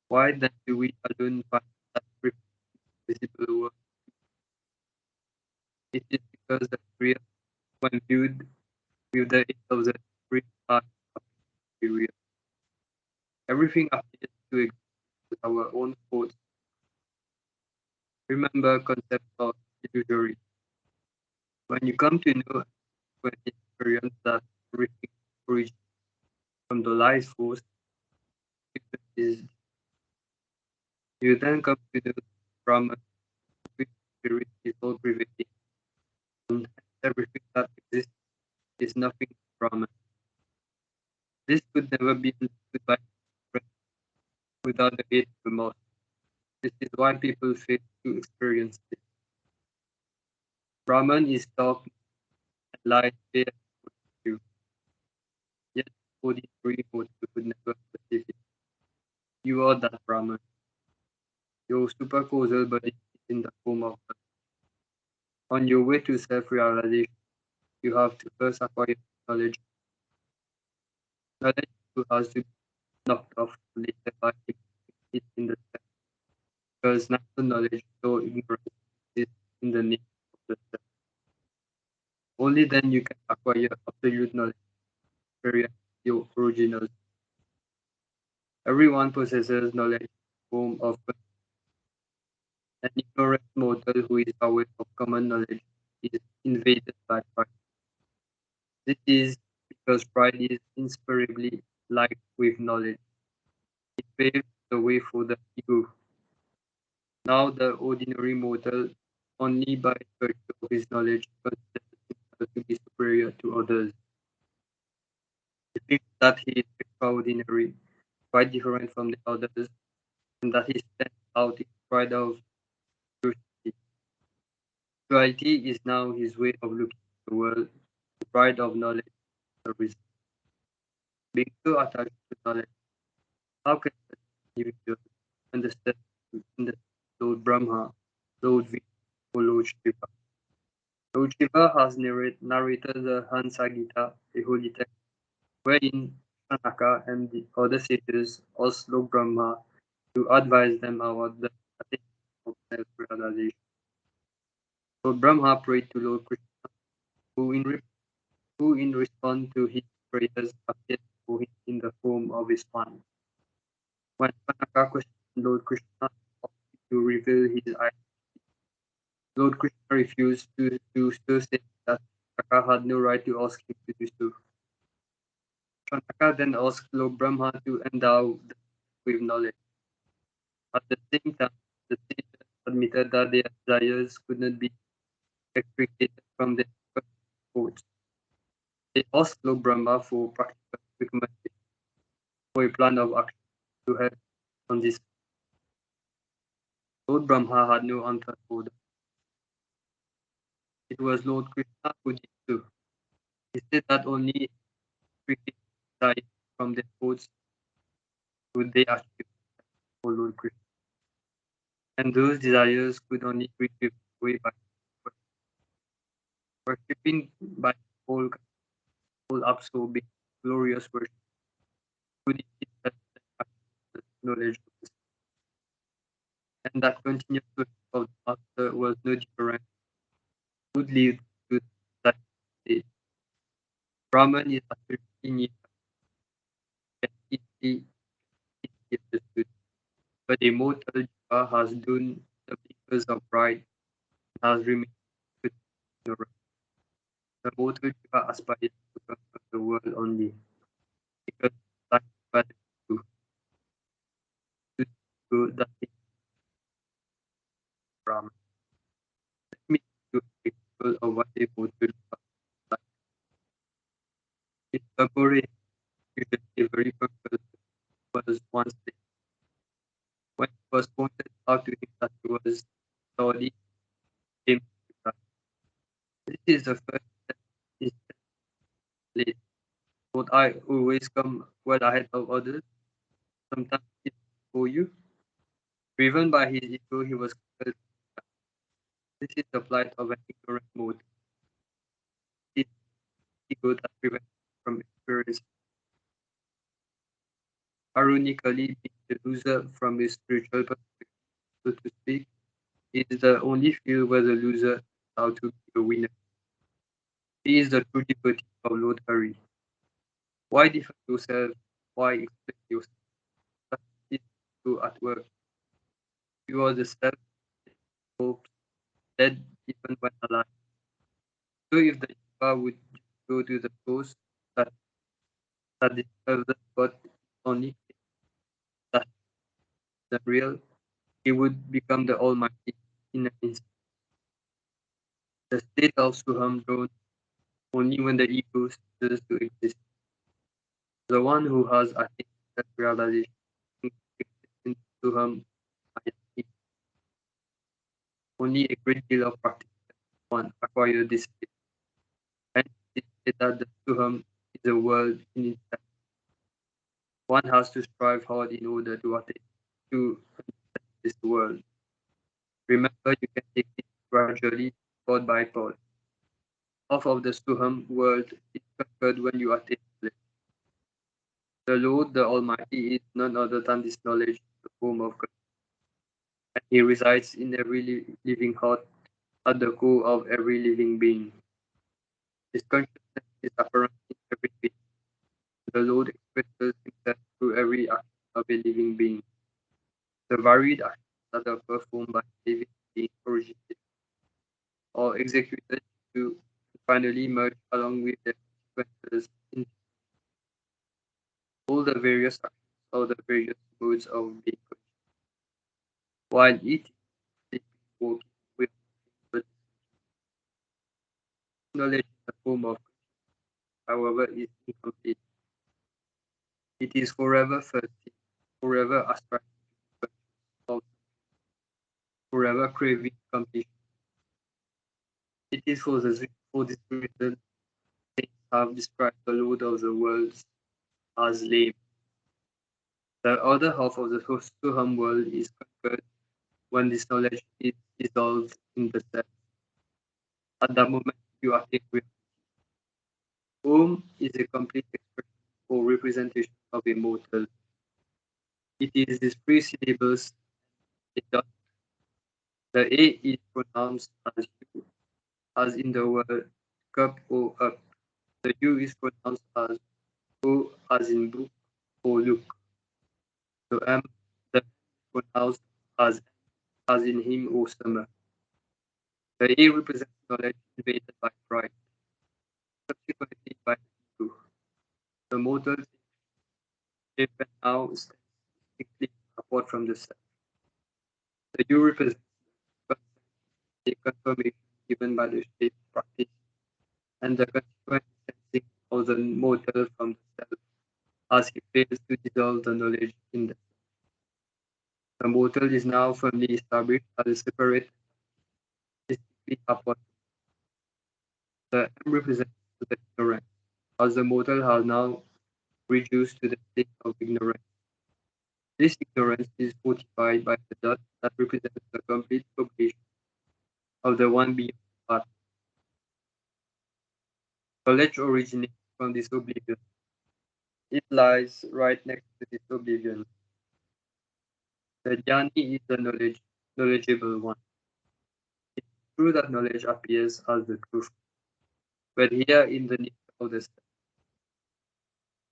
[SPEAKER 6] Why then do we alone find that everything in the visible world? It is because the real, when viewed with the aid of the free eye, appears to be real. Everything appears to exist with our own thoughts. Remember, concepts are illusory. When you come to know and experience that everything originates from the light force, is you then come to know Brahman, which spirit is all prevailing, and everything that exists is nothing but Brahman. This could never be understood by without the aid of the master. This is why people fail to experience it. Brahman is dark and light there for you, yet ordinary mortal could never perceive it. You are that Brahman. Your supercausal body is in the form of God. On your way to self-realization, you have to first acquire knowledge. Knowledge too has to be knocked off later by it in the self, because natural knowledge, so ignorance, is in the name of the self. Only then you can acquire absolute knowledge, experience your original. Everyone possesses knowledge in the form of an ignorant mortal who is aware of common knowledge is invaded by pride. This is because pride is inseparably like with knowledge. It paves the way for the ego. Now the ordinary mortal, only by virtue of his knowledge, considers himself to be superior to others. He thinks that he is extraordinary, quite different from the others, and that he stands out in pride of virtue. Spirituality is now his way of looking at the world. The pride of knowledge is the result. Being so attached to knowledge, how can such an individual understand Lord Brahma, Lord Vishnu, or Lord Shiva? Lord Shiva has narrated the Hansa Gita, a holy text, wherein Shanaka and the other sages asked Lord Brahma to advise them about the attainment of self-realization. Lord Brahma prayed to Lord Krishna, who in response to his prayers appeared before him in the form of a swan. When Shanaka questioned Lord Krishna and asked him to reveal his identity, Lord Krishna refused to do so, saying that Shanaka had no right to ask him to do so. Shanaka then asked Lord Brahma to endow them with knowledge. At the same time, the sages admitted that their desires could not be extricated from their thoughts. They asked Lord Brahma for practical recommendation for a plan of action to help on this. Lord Brahma had no answer for them. It was Lord Krishna who did so. He said that only extricating desires from their thoughts would they achieve for Lord Krishna. And those desires could only be driven away by worshipping by whole absorbing, glorious worship. Could it be that knowledge of the and that continuous worship of the Master was no different, would lead to that state. Brahman is absolutely near and easily understood, but a mortal jiva has done the because of pride and has remained ignorant. The mortal jiva aspires to conquer the world only because that bad to do that is Brahman. Let me give you an example of what a mortal jiva is like. Its Tagore, usually a very purple, was once there. When it was pointed out to him that he was Saudi came to reply. This is the first step is late. Don't I always come well ahead of others? Sometimes it's for you. Driven by his ego, he was compelled. This is the plight of an ignorant mode. It's ego that prevents from experiencing. Ironically, being the loser from a spiritual perspective, so to speak, is the only field where the loser is how to be a winner. He is the true devotee of Lord Hari. Why defend yourself? Why explain yourself? That is true at work. You are the self hopes dead even when alive. So if the Shiva would go to the source that discovers what is only that the real, he would become the Almighty in an instant. The state of Suham grows only when the ego ceases to exist. The one who has attained self-realization exists in Suham Ayati. Only a great deal of practice can one acquire this state. And it is that the Suham is a world in itself. One has to strive hard in order to attain to understand this world. Remember, you can take it gradually, part by part. Half of the Suham world is conquered when you attain it. The Lord, the Almighty, is none other than this knowledge in the form of God. And He resides in every living heart, at the core of every living being. His consciousness is apparent in every being. The Lord expresses Himself through every action of a living being. The varied actions that are performed by a living being originated or executed to finally merge along with their consequences in all the various actions or the various modes of being conscious. While eating, sleeping, walking, with but knowledge in the form of consciousness, however, is incomplete. It is forever thirsty, forever aspiring to be conscious, forever craving completion. It is for this reason saints have described the Lord of the worlds as lame. The other half of the Suham world is conquered when this knowledge is dissolved in the self. At that moment, you attain reality. Om is a complete expression or representation of a mortal. It is these three syllables. The A is pronounced as U, as in the word cup or up. The U is pronounced as O, as in book or look. The M is pronounced as in him or summer. The A represents knowledge invaded by pride, subsequently by the ego. The mortal shape and now stands distinctly apart from the self. The U represents the confirmation given by the shape practice and the consequent sensing of the mortal from the self as he fails to dissolve the knowledge in the self. The mortal is now firmly established as a separate, distinctly apart. The M represents the ignorance, as the mortal has now reduced to the state of ignorance. This ignorance is fortified by the dot that represents the complete oblation of the one beyond the path. Knowledge originates from this oblivion. It lies right next to this oblivion. The jnani is the knowledgeable one. It is true that knowledge appears as the truth, but here in the nature of the self,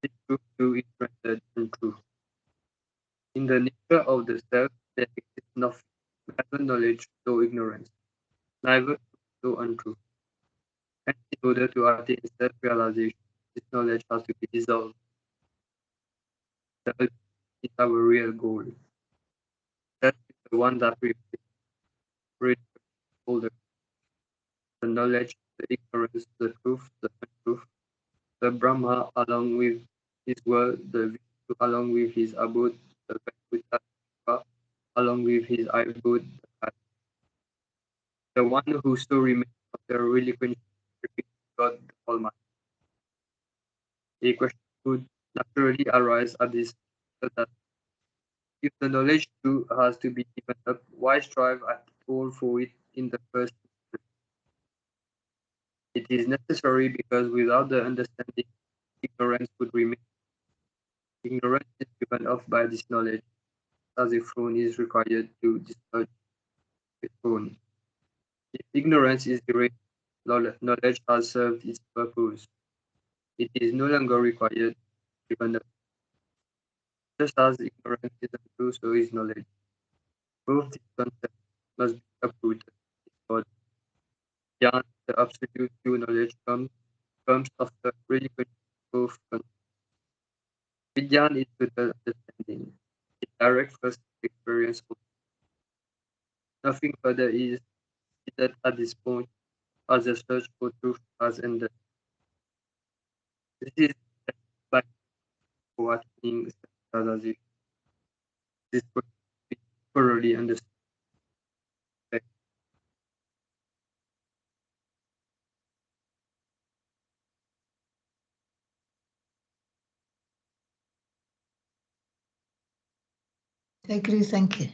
[SPEAKER 6] this truth too is rendered untrue. In the nature of the self, there exists nothing, neither knowledge nor ignorance, neither truth nor untruth. Hence, in order to attain self-realization, this knowledge has to be dissolved. The ultimate is our real goal. That is the one that reveals all the knowledge, the ignorance, the truth, the untruth, the Brahma along with his word, the Vishnu along with his abode, the Vaikuntha along with his abode, The one who so remains after relinquishing God the Almighty. A question would naturally arise at this that if the knowledge too has to be given up, why strive at all for it in the first instance? It is necessary because without the understanding, ignorance would remain. Ignorance is given off by this knowledge, as a throne is required to dislodge a throne. If ignorance is erased, knowledge has served its purpose. It is no longer required, given up. Just as ignorance is untrue, so is knowledge. Both these concepts must be uprooted. Jnana, the absolute true knowledge, comes after relinquishing both concepts. Vijnana is total understanding. It direct first experience. Nothing further is needed at this point, as the search for truth has ended. This is by awakening realization. This would be thoroughly understood.
[SPEAKER 1] Sadhguru, thank you.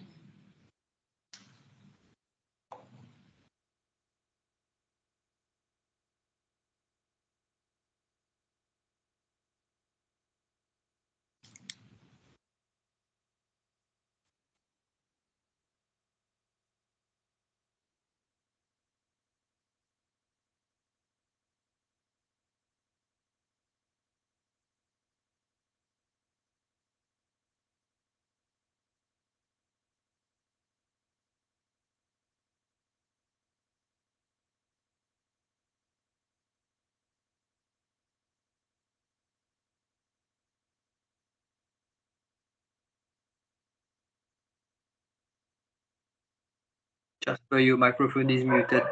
[SPEAKER 6] Jasper, your microphone is muted.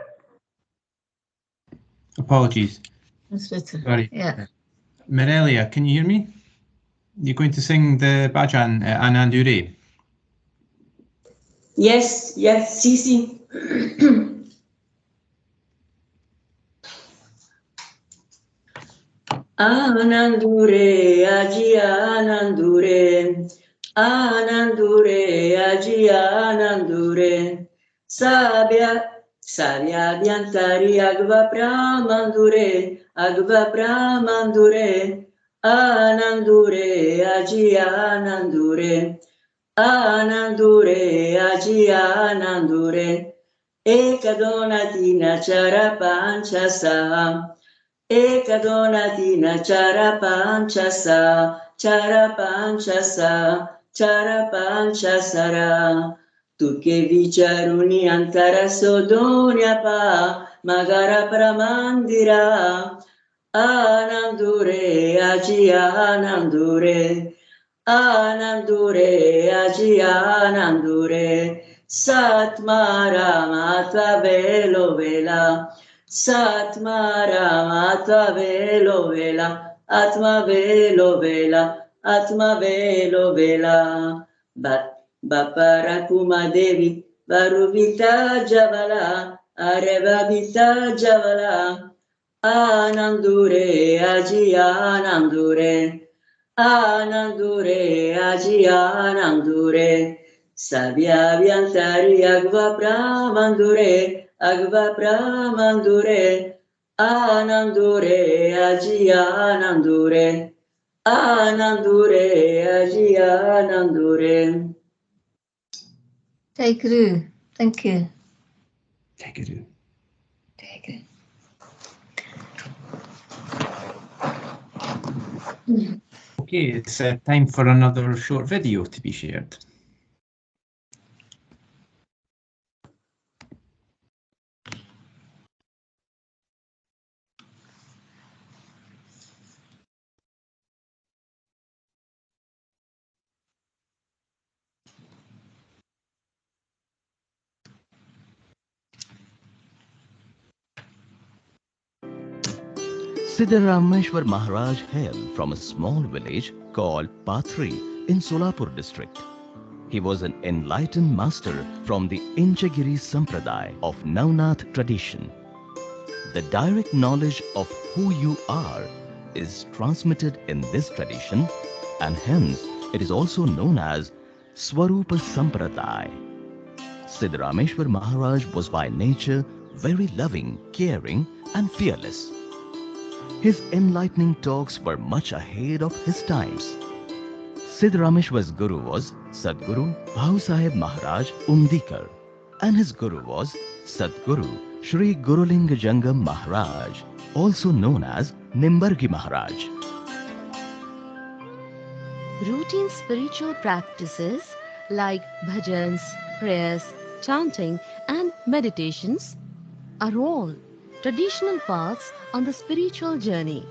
[SPEAKER 2] Apologies.
[SPEAKER 1] That's better.
[SPEAKER 2] Sorry.
[SPEAKER 1] Yeah.
[SPEAKER 2] Mirelia, can you hear me? You're going to sing the bhajan Anandure.
[SPEAKER 3] Yes, yes, sí. Anandure, aji anandure, anandure, aji anandure, sabia, sabia biantari agva pramandure, anandure, aji anandure, anandure, aji anandure, ekadonatina chara panchasa. Ekadonatina chara panchasa, chara panchasara. Tu che vicharuni antara sodonia pa, magara pramandira. Anandure, aji anandure, anandure, aji anandure. Satmara mata velo vela. Satmara Atma velo vela, Atma velo vela, Atma velo vela. Baparakuma Devi, Varuvita Javala, Arevabita Javala, Anandure, Aji Anandure, Anandure, Aji Anandure, Sabia Viantari Agva Pramandure, Agva Pramandure, Anandure, Aji Anandure, Anandure, Aji Anandure.
[SPEAKER 1] Sadhguru, thank you.
[SPEAKER 2] Sadhguru.
[SPEAKER 1] Sadhguru.
[SPEAKER 2] Okay, it's time for another short video to be shared.
[SPEAKER 13] Siddharameshwar Maharaj hailed from a small village called Pathri in Solapur district. He was an enlightened master from the Inchagiri Sampradaya of Navnath tradition. The direct knowledge of who you are is transmitted in this tradition, and hence it is also known as Swarupa Sampradaya. Siddharameshwar Maharaj was by nature very loving, caring and fearless. His enlightening talks were much ahead of his times. Siddharameshwar's guru was Sadguru Bhau Sahib Maharaj Undikar, and his guru was Sadguru Shri Gurulinga Jangam Maharaj, also known as Nimbargi Maharaj.
[SPEAKER 14] Routine spiritual practices like bhajans, prayers, chanting and meditations are all traditional paths on the spiritual journey.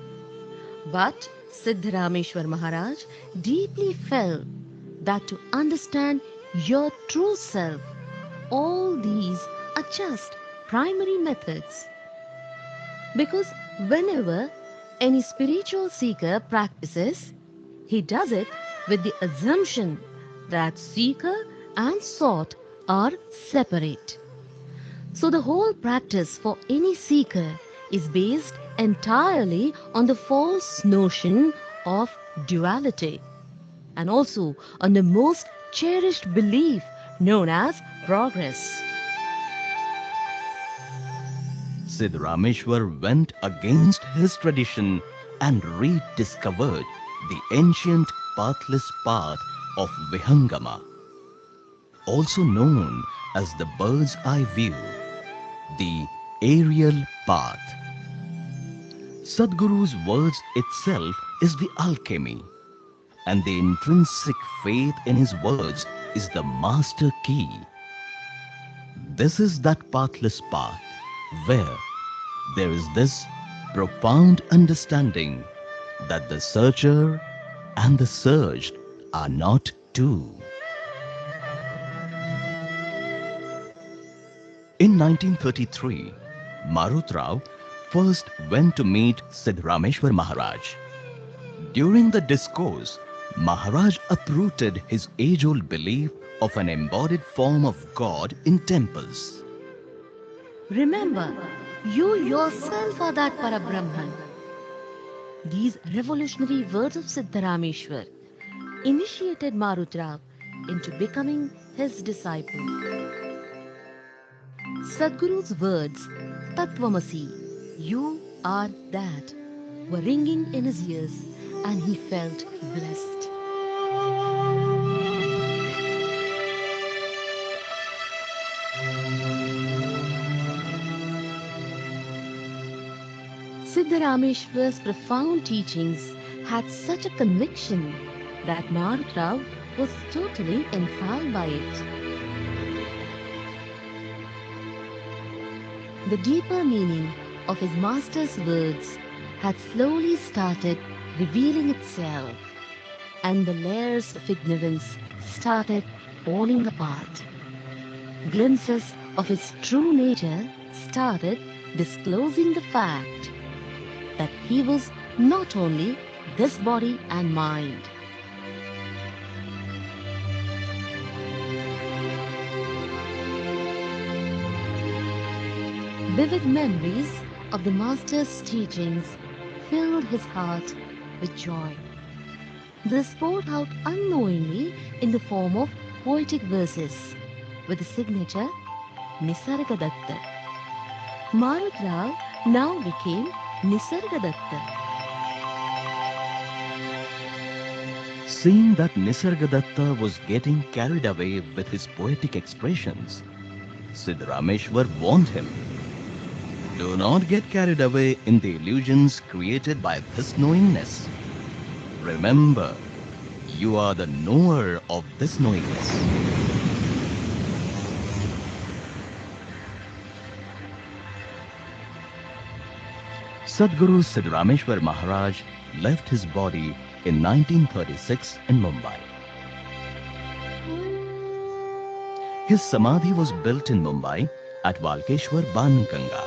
[SPEAKER 14] But Siddharameshwar Maharaj deeply felt that to understand your true self, all these are just primary methods. Because whenever any spiritual seeker practices, he does it with the assumption that seeker and sought are separate. So the whole practice for any seeker is based entirely on the false notion of duality, and also on the most cherished belief known as progress.
[SPEAKER 13] Siddharameshwar went against his tradition and rediscovered the ancient pathless path of Vihangama, also known as the bird's eye view, the aerial path. Sadguru's words itself is the alchemy, and the intrinsic faith in his words is the master key. This is that pathless path where there is this profound understanding that the searcher and the searched are not two. In 1933, Marutrao first went to meet Siddharameshwar Maharaj. During the discourse, Maharaj uprooted his age-old belief of an embodied form of God in temples.
[SPEAKER 14] Remember, you yourself are that Parabrahman. These revolutionary words of Siddharameshwar initiated Marutrao into becoming his disciple. Sadguru's words, Tattvamasi, you are that, were ringing in his ears, and he felt blessed. Siddharameshwar's profound teachings had such a conviction that Marutrao was totally enthralled by it. The deeper meaning of his master's words had slowly started revealing itself, and the layers of ignorance started falling apart. Glimpses of his true nature started disclosing the fact that he was not only this body and mind. Vivid memories of the Master's teachings filled his heart with joy. This poured out unknowingly in the form of poetic verses with the signature Nisargadatta. Marutrao now became Nisargadatta.
[SPEAKER 13] Seeing that Nisargadatta was getting carried away with his poetic expressions, Siddharameshwar warned him, "Do not get carried away in the illusions created by this knowingness. Remember, you are the knower of this knowingness." Sadguru Siddharameshwar Maharaj left his body in 1936 in Mumbai. His samadhi was built in Mumbai at Walkeshwar Banganga.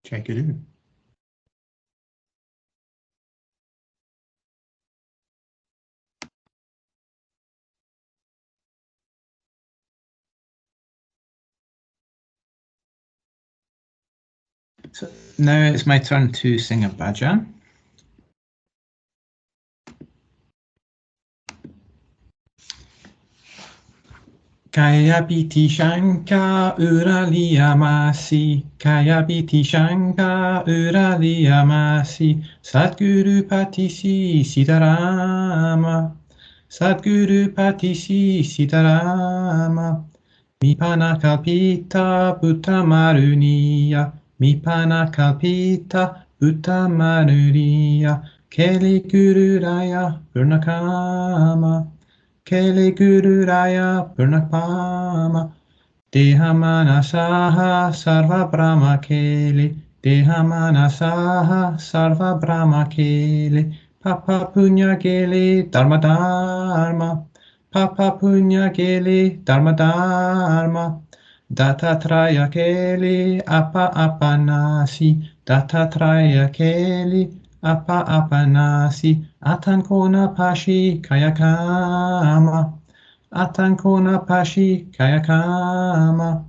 [SPEAKER 2] Jai Guru. So now it's my turn to sing a bhajan. Kayapiti Shanka Uraliyamasi, Kayapiti Shanka Uraliyamasi, Sadguru Patisi Siddharama, Sadguru Patisi Siddharama, Mipana Kalpita Buddhamaruniya, Mipana Kalpita Buddhamaruniya, Keli Guru Raya Purnakama. Kele Guru Raya Purnapama Dehamanasaha Sarva Brahma Kele Dehamanasaha Sarva Brahma Kele Papa Punya Kele Dharma Dharma Papa Punya Kele Dharma Dharma Datatraya Kele Apa Apanasi Datatraya Kele Apa Apanasi Atankona Pashi Kayakama Atankona Pashi Kayakama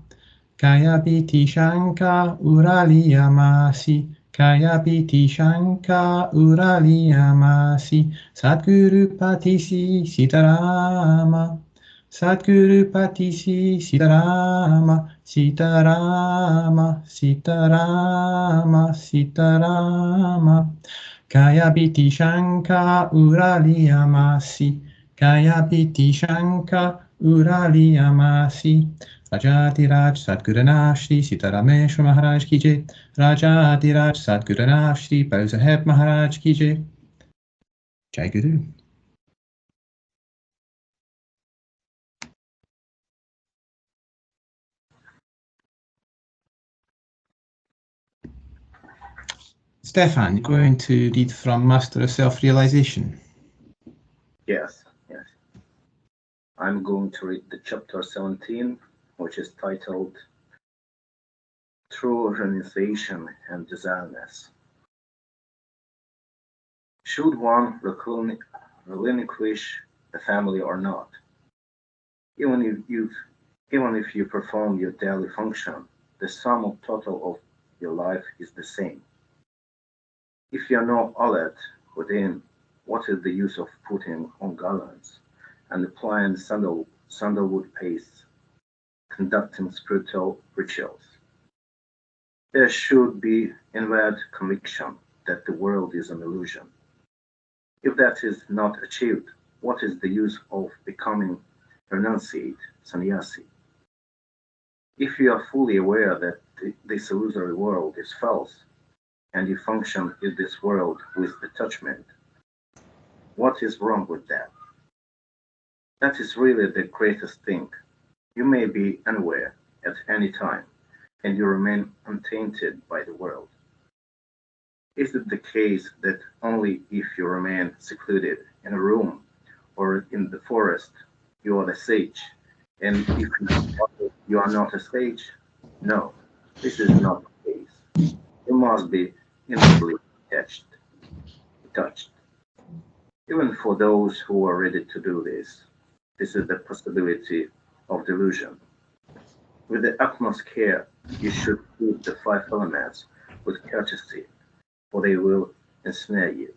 [SPEAKER 2] Kayabiti Shanka Uraliyamasi Kayabiti Shanka Uraliyamasi Sadguru Patisi Siddharama Sadguru Patisi Siddharama Siddharama Siddharama Siddharama Kayabiti Shanka Uraliyamasi Kayabiti Shanka Uraliyamasi Rajadiraj Sadguru Shri Siddharameshwar Maharaj ki jai Rajadiraj Sadguru Shri Bow Sahib Maharaj ki jai Jai Guru. Stefan, you're going to read from Master of Self-Realization.
[SPEAKER 5] Yes. I'm going to read the chapter 17, which is titled True Renunciation and Desireless. Should one relinquish the family or not? Even if you perform your daily function, the sum of total of your life is the same. If you are not alert within, what is the use of putting on garlands and applying sandalwood paste, conducting spiritual rituals? There should be inward conviction that the world is an illusion. If that is not achieved, what is the use of becoming renunciate, sannyasi? If you are fully aware that this illusory world is false, and you function in this world with detachment, what is wrong with that? That is really the greatest thing. You may be unaware at any time, and you remain untainted by the world. Is it the case that only if you remain secluded in a room or in the forest, you are a sage, and if you are not a sage? No, this is not the case. You must be inwardly touched. Even for those who are ready to do this, this is the possibility of delusion. With the utmost care, you should treat the 5 elements with courtesy, for they will ensnare you.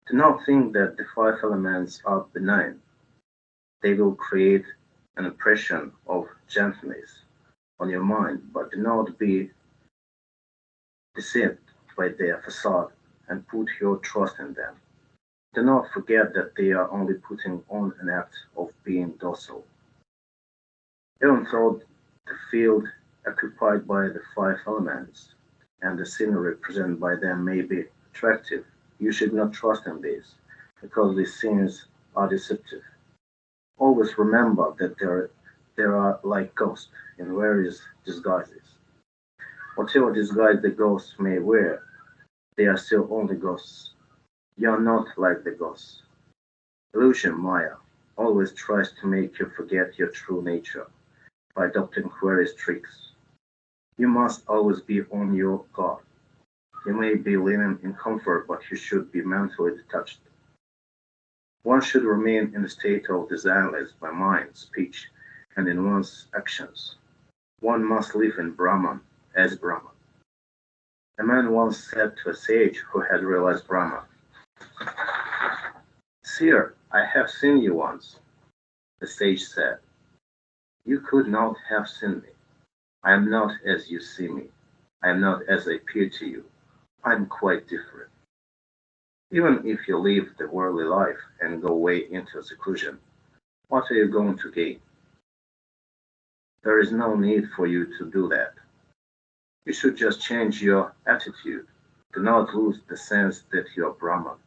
[SPEAKER 5] Do not think that the 5 elements are benign. They will create an impression of gentleness on your mind, but do not be deceived by their facade and put your trust in them. Do not forget that they are only putting on an act of being docile. Even though the field occupied by the 5 elements and the scenery represented by them may be attractive, you should not trust in these, because these scenes are deceptive. Always remember that there are like ghosts in various disguises. Whatever disguise the ghosts may wear, they are still only ghosts. You are not like the ghosts. Illusion, Maya, always tries to make you forget your true nature by adopting various tricks. You must always be on your guard. You may be living in comfort, but you should be mentally detached. One should remain in a state of desireless by mind, speech, and in one's actions. One must live in Brahman as Brahman. A man once said to a sage who had realized Brahman, "Sir, I have seen you once." The sage said, "You could not have seen me. I am not as you see me. I am not as I appear to you. I am quite different. Even if you live the worldly life and go away into seclusion, what are you going to gain? There is no need for you to do that. You should just change your attitude. Do not lose the sense that you are Brahman.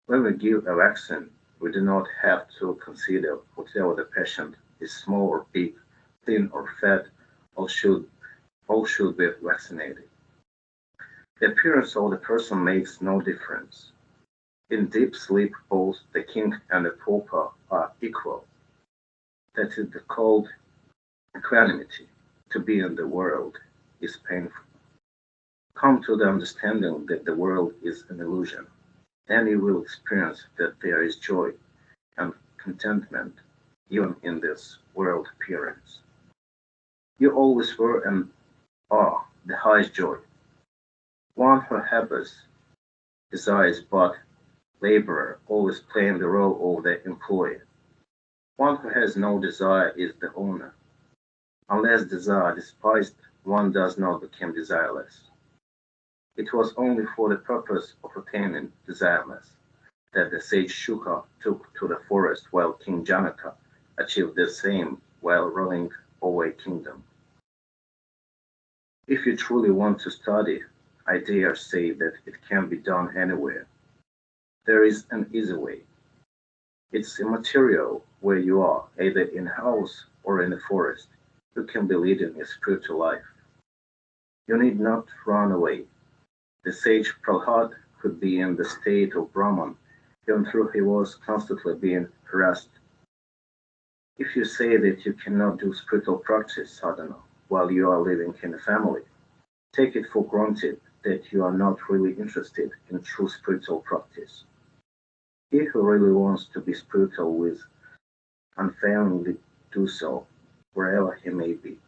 [SPEAKER 5] When we give a vaccine, we do not have to consider whatever the patient is, small or big, thin or fat, all should be vaccinated. The appearance of the person makes no difference. In deep sleep, both the king and the pauper are equal. That is called equanimity. To be in the world is painful. Come to the understanding that the world is an illusion. Then you will experience that there is joy and contentment even in this world appearance. You always were and are the highest joy. One who harbors desire is but laborer, always playing the role of the employer. One who has no desire is the owner. Unless desire is despised, one does not become desireless. It was only for the purpose of attaining desireless that the sage Shuka took to the forest, while King Janaka achieved the same while ruling over a kingdom. If you truly want to study, I dare say that it can be done anywhere. There is an easy way. It's immaterial where you are, either in a house or in the forest. You can be leading a spiritual life. You need not run away. The sage Prahlad could be in the state of Brahman, even though he was constantly being harassed. If you say that you cannot do spiritual practice sadhana while you are living in a family, take it for granted that you are not really interested in true spiritual practice. He who really wants to be spiritual will unfailingly do so, wherever he may be.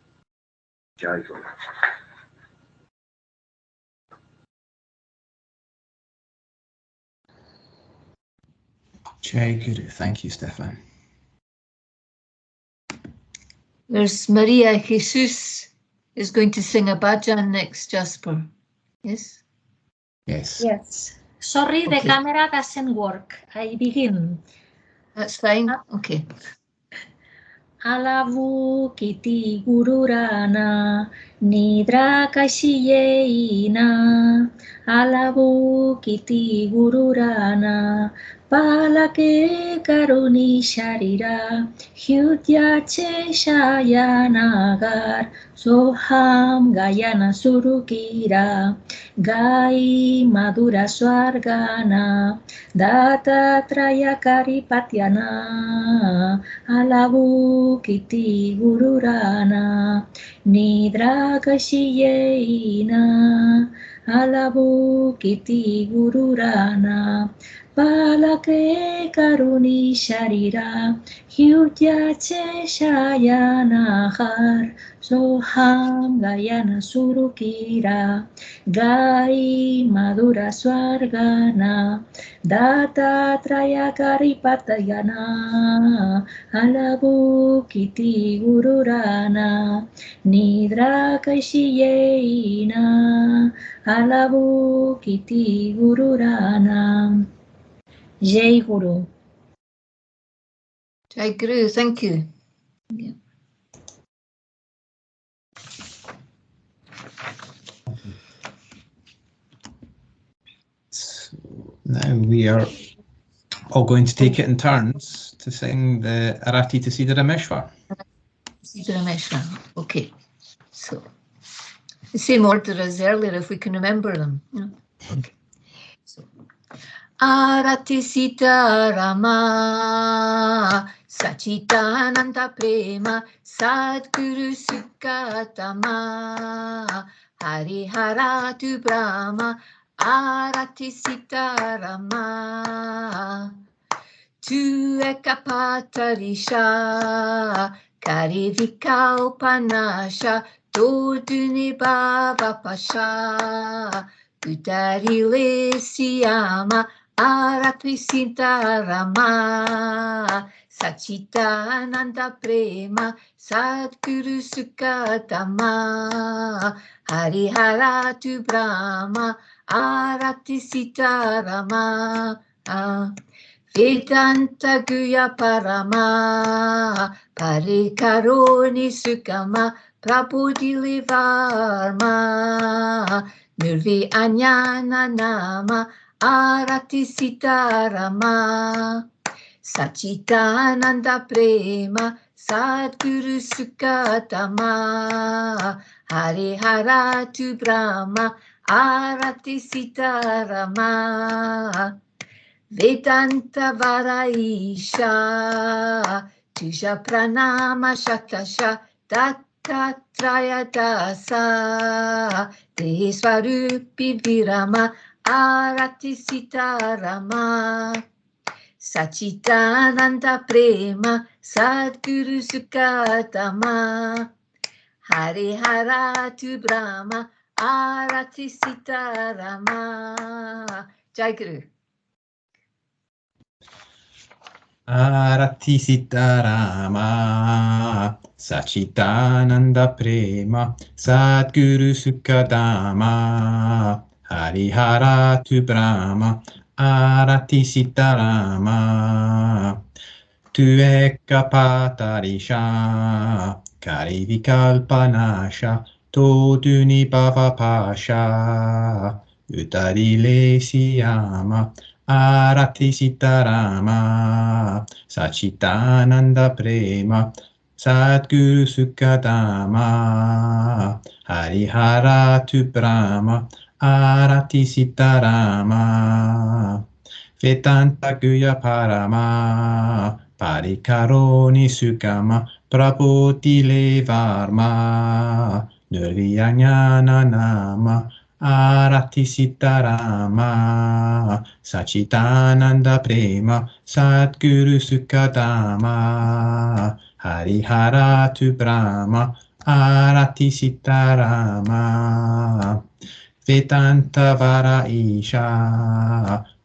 [SPEAKER 5] Jai Guru.
[SPEAKER 2] Jai Guru. Thank you, Stefan.
[SPEAKER 1] There's Maria Jesus is going to sing a bhajan next, Jasper. Yes?
[SPEAKER 2] Yes.
[SPEAKER 8] Yes. Sorry,
[SPEAKER 1] Okay.
[SPEAKER 8] the camera doesn't work. I begin.
[SPEAKER 1] That's fine. Okay.
[SPEAKER 8] Alavu kiti gururana nidra kashiyeina. Alavu kiti gururana palake karuni sharira hyutyache shayanagar soham gayana surukira gai madura swargana data trayakari patyana alavu kiti gururana nidra kashiyeina alavu kiti gururana palake karuni sharira hyutyache shayanahar soham gayana surukira gai madura swargana data trayakari patayana alavu kiti gururana nidra kashiyeina alavu kiti gururana. Jai Guru.
[SPEAKER 1] Jai Guru, thank you. Yeah.
[SPEAKER 2] So now we are all going to take it in turns to sing the Arati to Siddharameshwar.
[SPEAKER 1] Siddharameshwar. Okay. So the same order as earlier, if we can remember them. Yeah.
[SPEAKER 2] Okay.
[SPEAKER 1] So Arati Siddharama Sachitananda Prema Sadguru Sukatama Hariharatu Brahma Arati Sitarama Tu Ekapatarisha Karivika Upanasha Toduni Baba Pasha Utarile Siyama Arati Sitarama Sachitananda Prema Sadguru Sukatama Hariharatu Brahma Arati Sitarama Vedanta Guya Parama Parikaroni Sukama Prabodhili Varma Nirvi Anyana Nama Arati Sitarama Sachitananda Prema Sadguru Sukatama Hariharatu Brahma Arati Sitarama Vedanta Varaisha Tuja Pranama Shatasha Dattatraya Dasa Desvarupi Virama Arati Sitarama Sachitananda Prema Sadguru Sukatama Hariharatu Brahma Arati Sitarama. Jai Guru.
[SPEAKER 2] Arati Siddharama Sachitananda Prema Sadguru Sukadama Hariharatu Brahma Arati Siddharama Tuekapatarisha Karivikalpanasha Toduni Bhava Pasha Utarile Siyama Arati Siddharama Sachitananda Prema Sadguru Sukadama Hariharatu Brahma Arati Siddharama Vedanta Guya Parama Parikaroni Sukama Prabodhile Varma Nirvijnana Nama Arati Siddharama Sachitananda Prema Sadguru Sukadama Hariharatu Brahma Arati Siddharama Vedanta Varaisha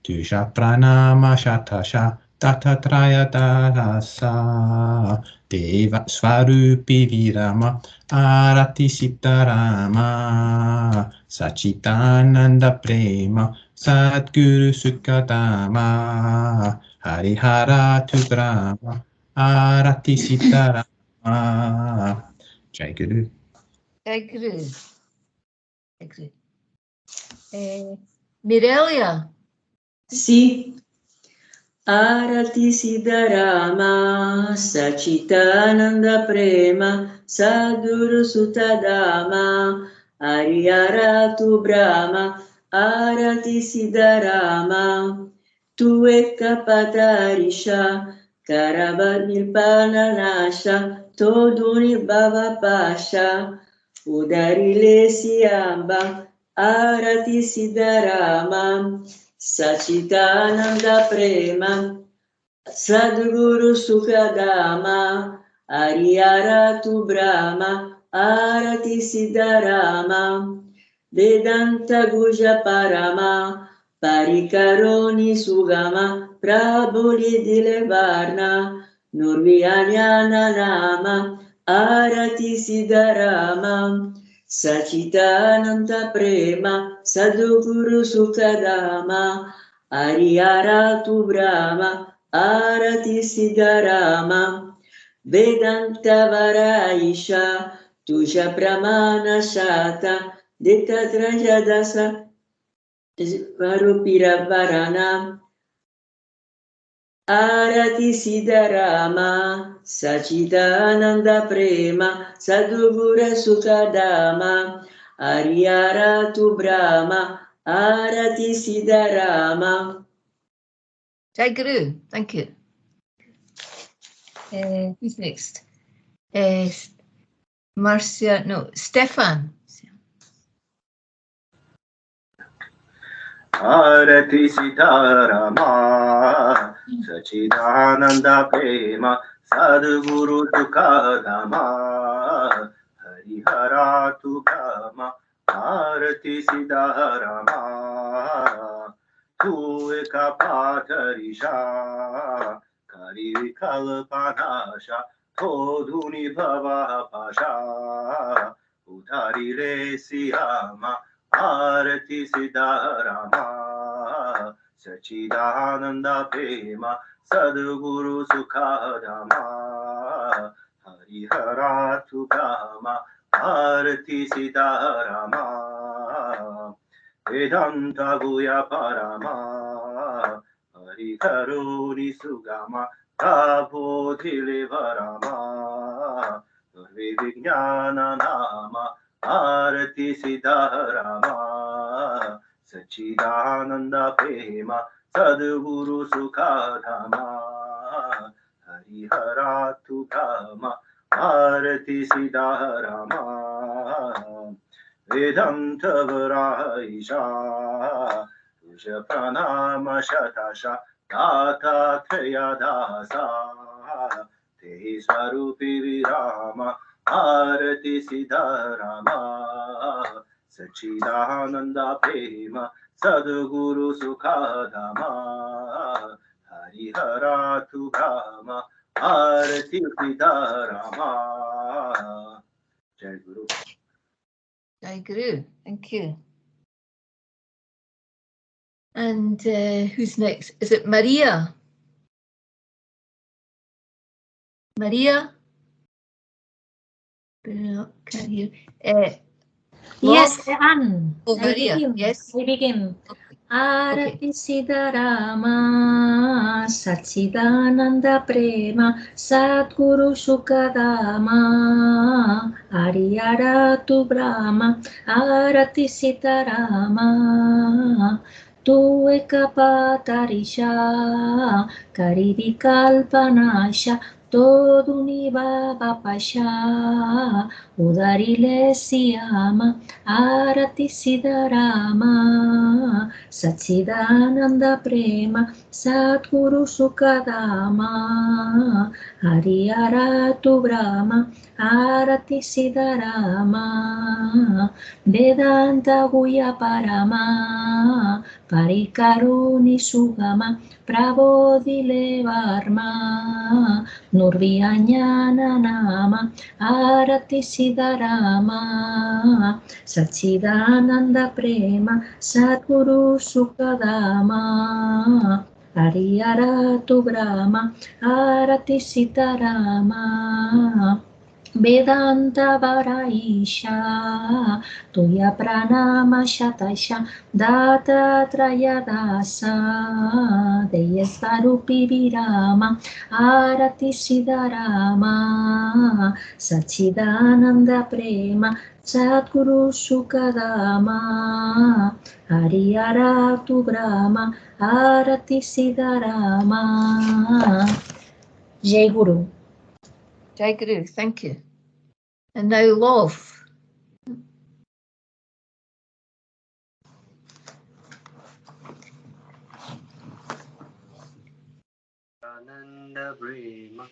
[SPEAKER 2] Tuja Pranama Shatasha Dattatraya Dasa Deva Svarupi Virama Arati Siddharama Sachitananda Prema Sadguru Sukadama Hariharatu Brahma Arati Siddharama. Jai Guru.
[SPEAKER 1] Jai Guru. Jai Guru. Mirelia.
[SPEAKER 3] Sì. Arati Siddharama Sachitananda Prema Sadguru Sutadama Hariharatu Brahma Arati Siddharama Tuekapatarisha Karabadnirpananasha Toduni Bhava Pasha Udarile Siyamba Arati Siddharama Sachitananda Prema Sadguru Sukadama Hariharatu Brahma Arati Siddharama Vedanta Guja Parama Parikaroni Sugama Prabodhile Varna Nirvijnana Nama Arati Siddharama Sachitananda Prema Sadguru Sukadama Hariharatu Brahma Arati Siddharama Vedanta Varaisha Tuja Pramana Shata Detatraja Dasa Varupira Varana Arati Siddharama Sachitananda Prema Sadguru Sukadama Hariharatu Brahma Arati Siddharama.
[SPEAKER 1] Jai Guru. Thank you. Who's next? Marcia, no, Stefan.
[SPEAKER 5] Arati Siddharama Sachidananda Prema Sadguru Sukadama Harihara Tukama Arati Siddharama Tu Ekapatarisha Kari Kalpanasha Toduni Bhava Pasha Utari Resiyama Arati Siddharama Sachidananda Prema Sadguru Sukadama Harihara Tukama Arati Siddharama Vedanta Guya Parama Harikaruni Sugama Kapodhile Varama Nirvignana Nama Arati Siddharama Sachidananda Prema Sadguru Sukadama Harihara Tukama Arati Siddharama Vedanta Varaisha Tuja Pranama Shatasha Tata Trayadasa Te Swarupi Virama Arati Siddharama Sachidananda Prema Sadguru Sukadama Harihara Tukama Arati Siddharama. Jai Guru.
[SPEAKER 1] Jai Guru, thank you. And who's next? Is it Maria? Maria? Can't hear.
[SPEAKER 8] Yes, Anne.
[SPEAKER 1] Oh, Maria, yes.
[SPEAKER 8] I begin.
[SPEAKER 1] Okay.
[SPEAKER 8] Arati Siddharama Sachidananda Prema Sadguru Sukadama Harihara Brahma Arati Siddharama Tu Ekapatarisha Karivikalpanasha Toduni Baba Pasha Udarile Siyama Arati Siddharama Sachidananda Prema Sadguru Sukadama Harihara Brahma Arati Siddharama Vedanta Guya Parama Parikaruni Sugama Prabodhile Varma Nurvianyana Nama Arati Siddharama Sachidananda Prema Sadguru Sukadama Harihara Brahma Arati Siddharama Vedanta Varaisha Tuya Pranama Shatasha Data Trayadasa Deyasvarupi Virama Arati Siddharama Sachidananda Prema Sadguru Sukadama Harihara Brahma Arati Siddharama. Jai Guru.
[SPEAKER 1] Jai Guru, thank you. And now Love.
[SPEAKER 6] Ananda Prema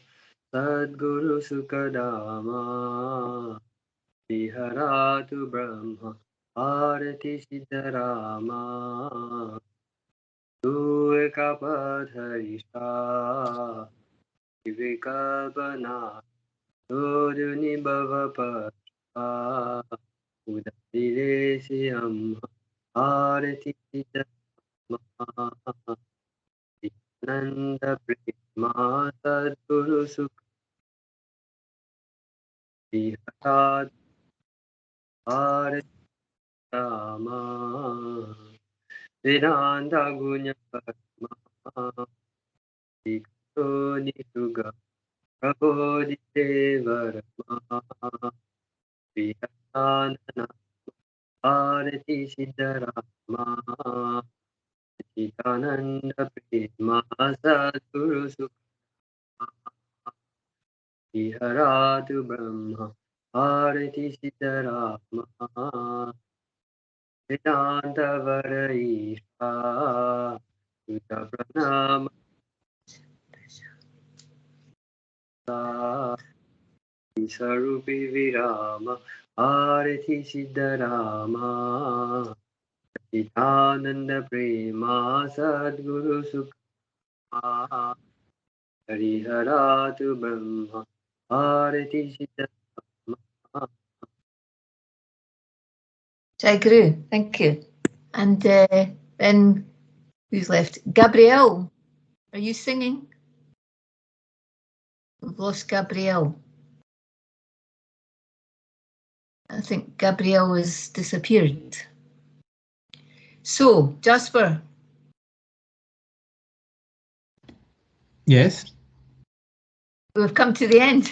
[SPEAKER 6] Sadguru Sukadama Viharatu Brahma Arati Siddharama Tu Ekapadharisha Vikalpana Toduni Bhava Pasha Udasilesiyam Arati Siddharama Nanda Prema Sadguru Sukadama Arati Siddharama Vedanta Gunya Parama Vikoni Suga Prabodhite Varama Vihanana Arati Siddharama Chidananda Prema Sadguru Sukadama Viharatu Brahma Arati Siddharama Vedanta Varaisha Buddha Pranama Sarupi Virama Arati Siddharama Chitananda Prema Sadguru Sukha Hariharatu Brahma Arati Siddharama.
[SPEAKER 1] Jai Guru, thank you. And then who's left? Gabrielle, are you singing? We've lost Gabrielle. I think Gabrielle has disappeared. So, Jasper.
[SPEAKER 2] Yes.
[SPEAKER 1] We've come to the end.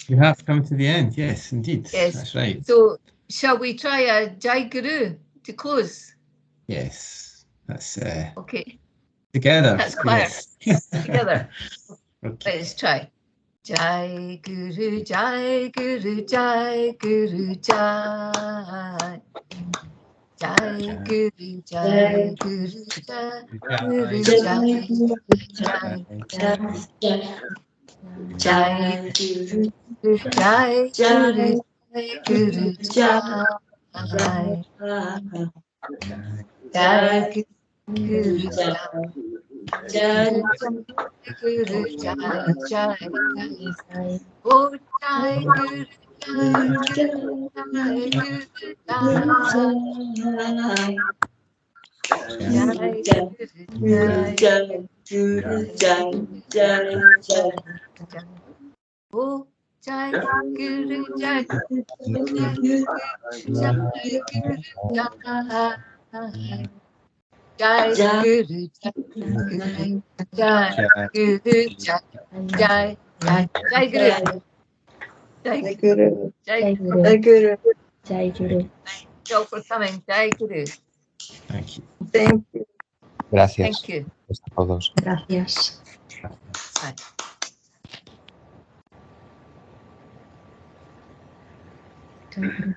[SPEAKER 2] We have come to the end, yes, indeed.
[SPEAKER 1] Yes.
[SPEAKER 2] That's right.
[SPEAKER 1] So, shall we try a Jai Guru to close?
[SPEAKER 2] Yes, that's
[SPEAKER 1] okay.
[SPEAKER 2] Together.
[SPEAKER 1] That's choir.
[SPEAKER 2] Yes.
[SPEAKER 1] Together.
[SPEAKER 2] Okay.
[SPEAKER 1] Let's try. Jai Guru, Jai Guru, Jai Guru, Jai. Jai Guru, Jai Guru, Jai Guru, Jai Jai. Jai Guru, Jai Guru, Jai Guru, Jai. Jai Guru, Jai Guru, Jai Jai. Oh, Jai Guru, Jai Guru, Jai Guru, Jai. Oh, Jai Guru, Jai Guru, Jai Guru, Jai Guru, Jai Guru, Jai Jai Jai Guru, Jai Guru, Jai Guru,
[SPEAKER 4] Jai Guru.
[SPEAKER 8] Jai Guru.
[SPEAKER 1] Thank you all for coming. Jai Guru.
[SPEAKER 2] Thank you.
[SPEAKER 4] Thank you.
[SPEAKER 15] Gracias.
[SPEAKER 1] Thank you.
[SPEAKER 15] Gracias a todos.
[SPEAKER 8] Gracias.
[SPEAKER 1] Bye.
[SPEAKER 8] Jai Guru.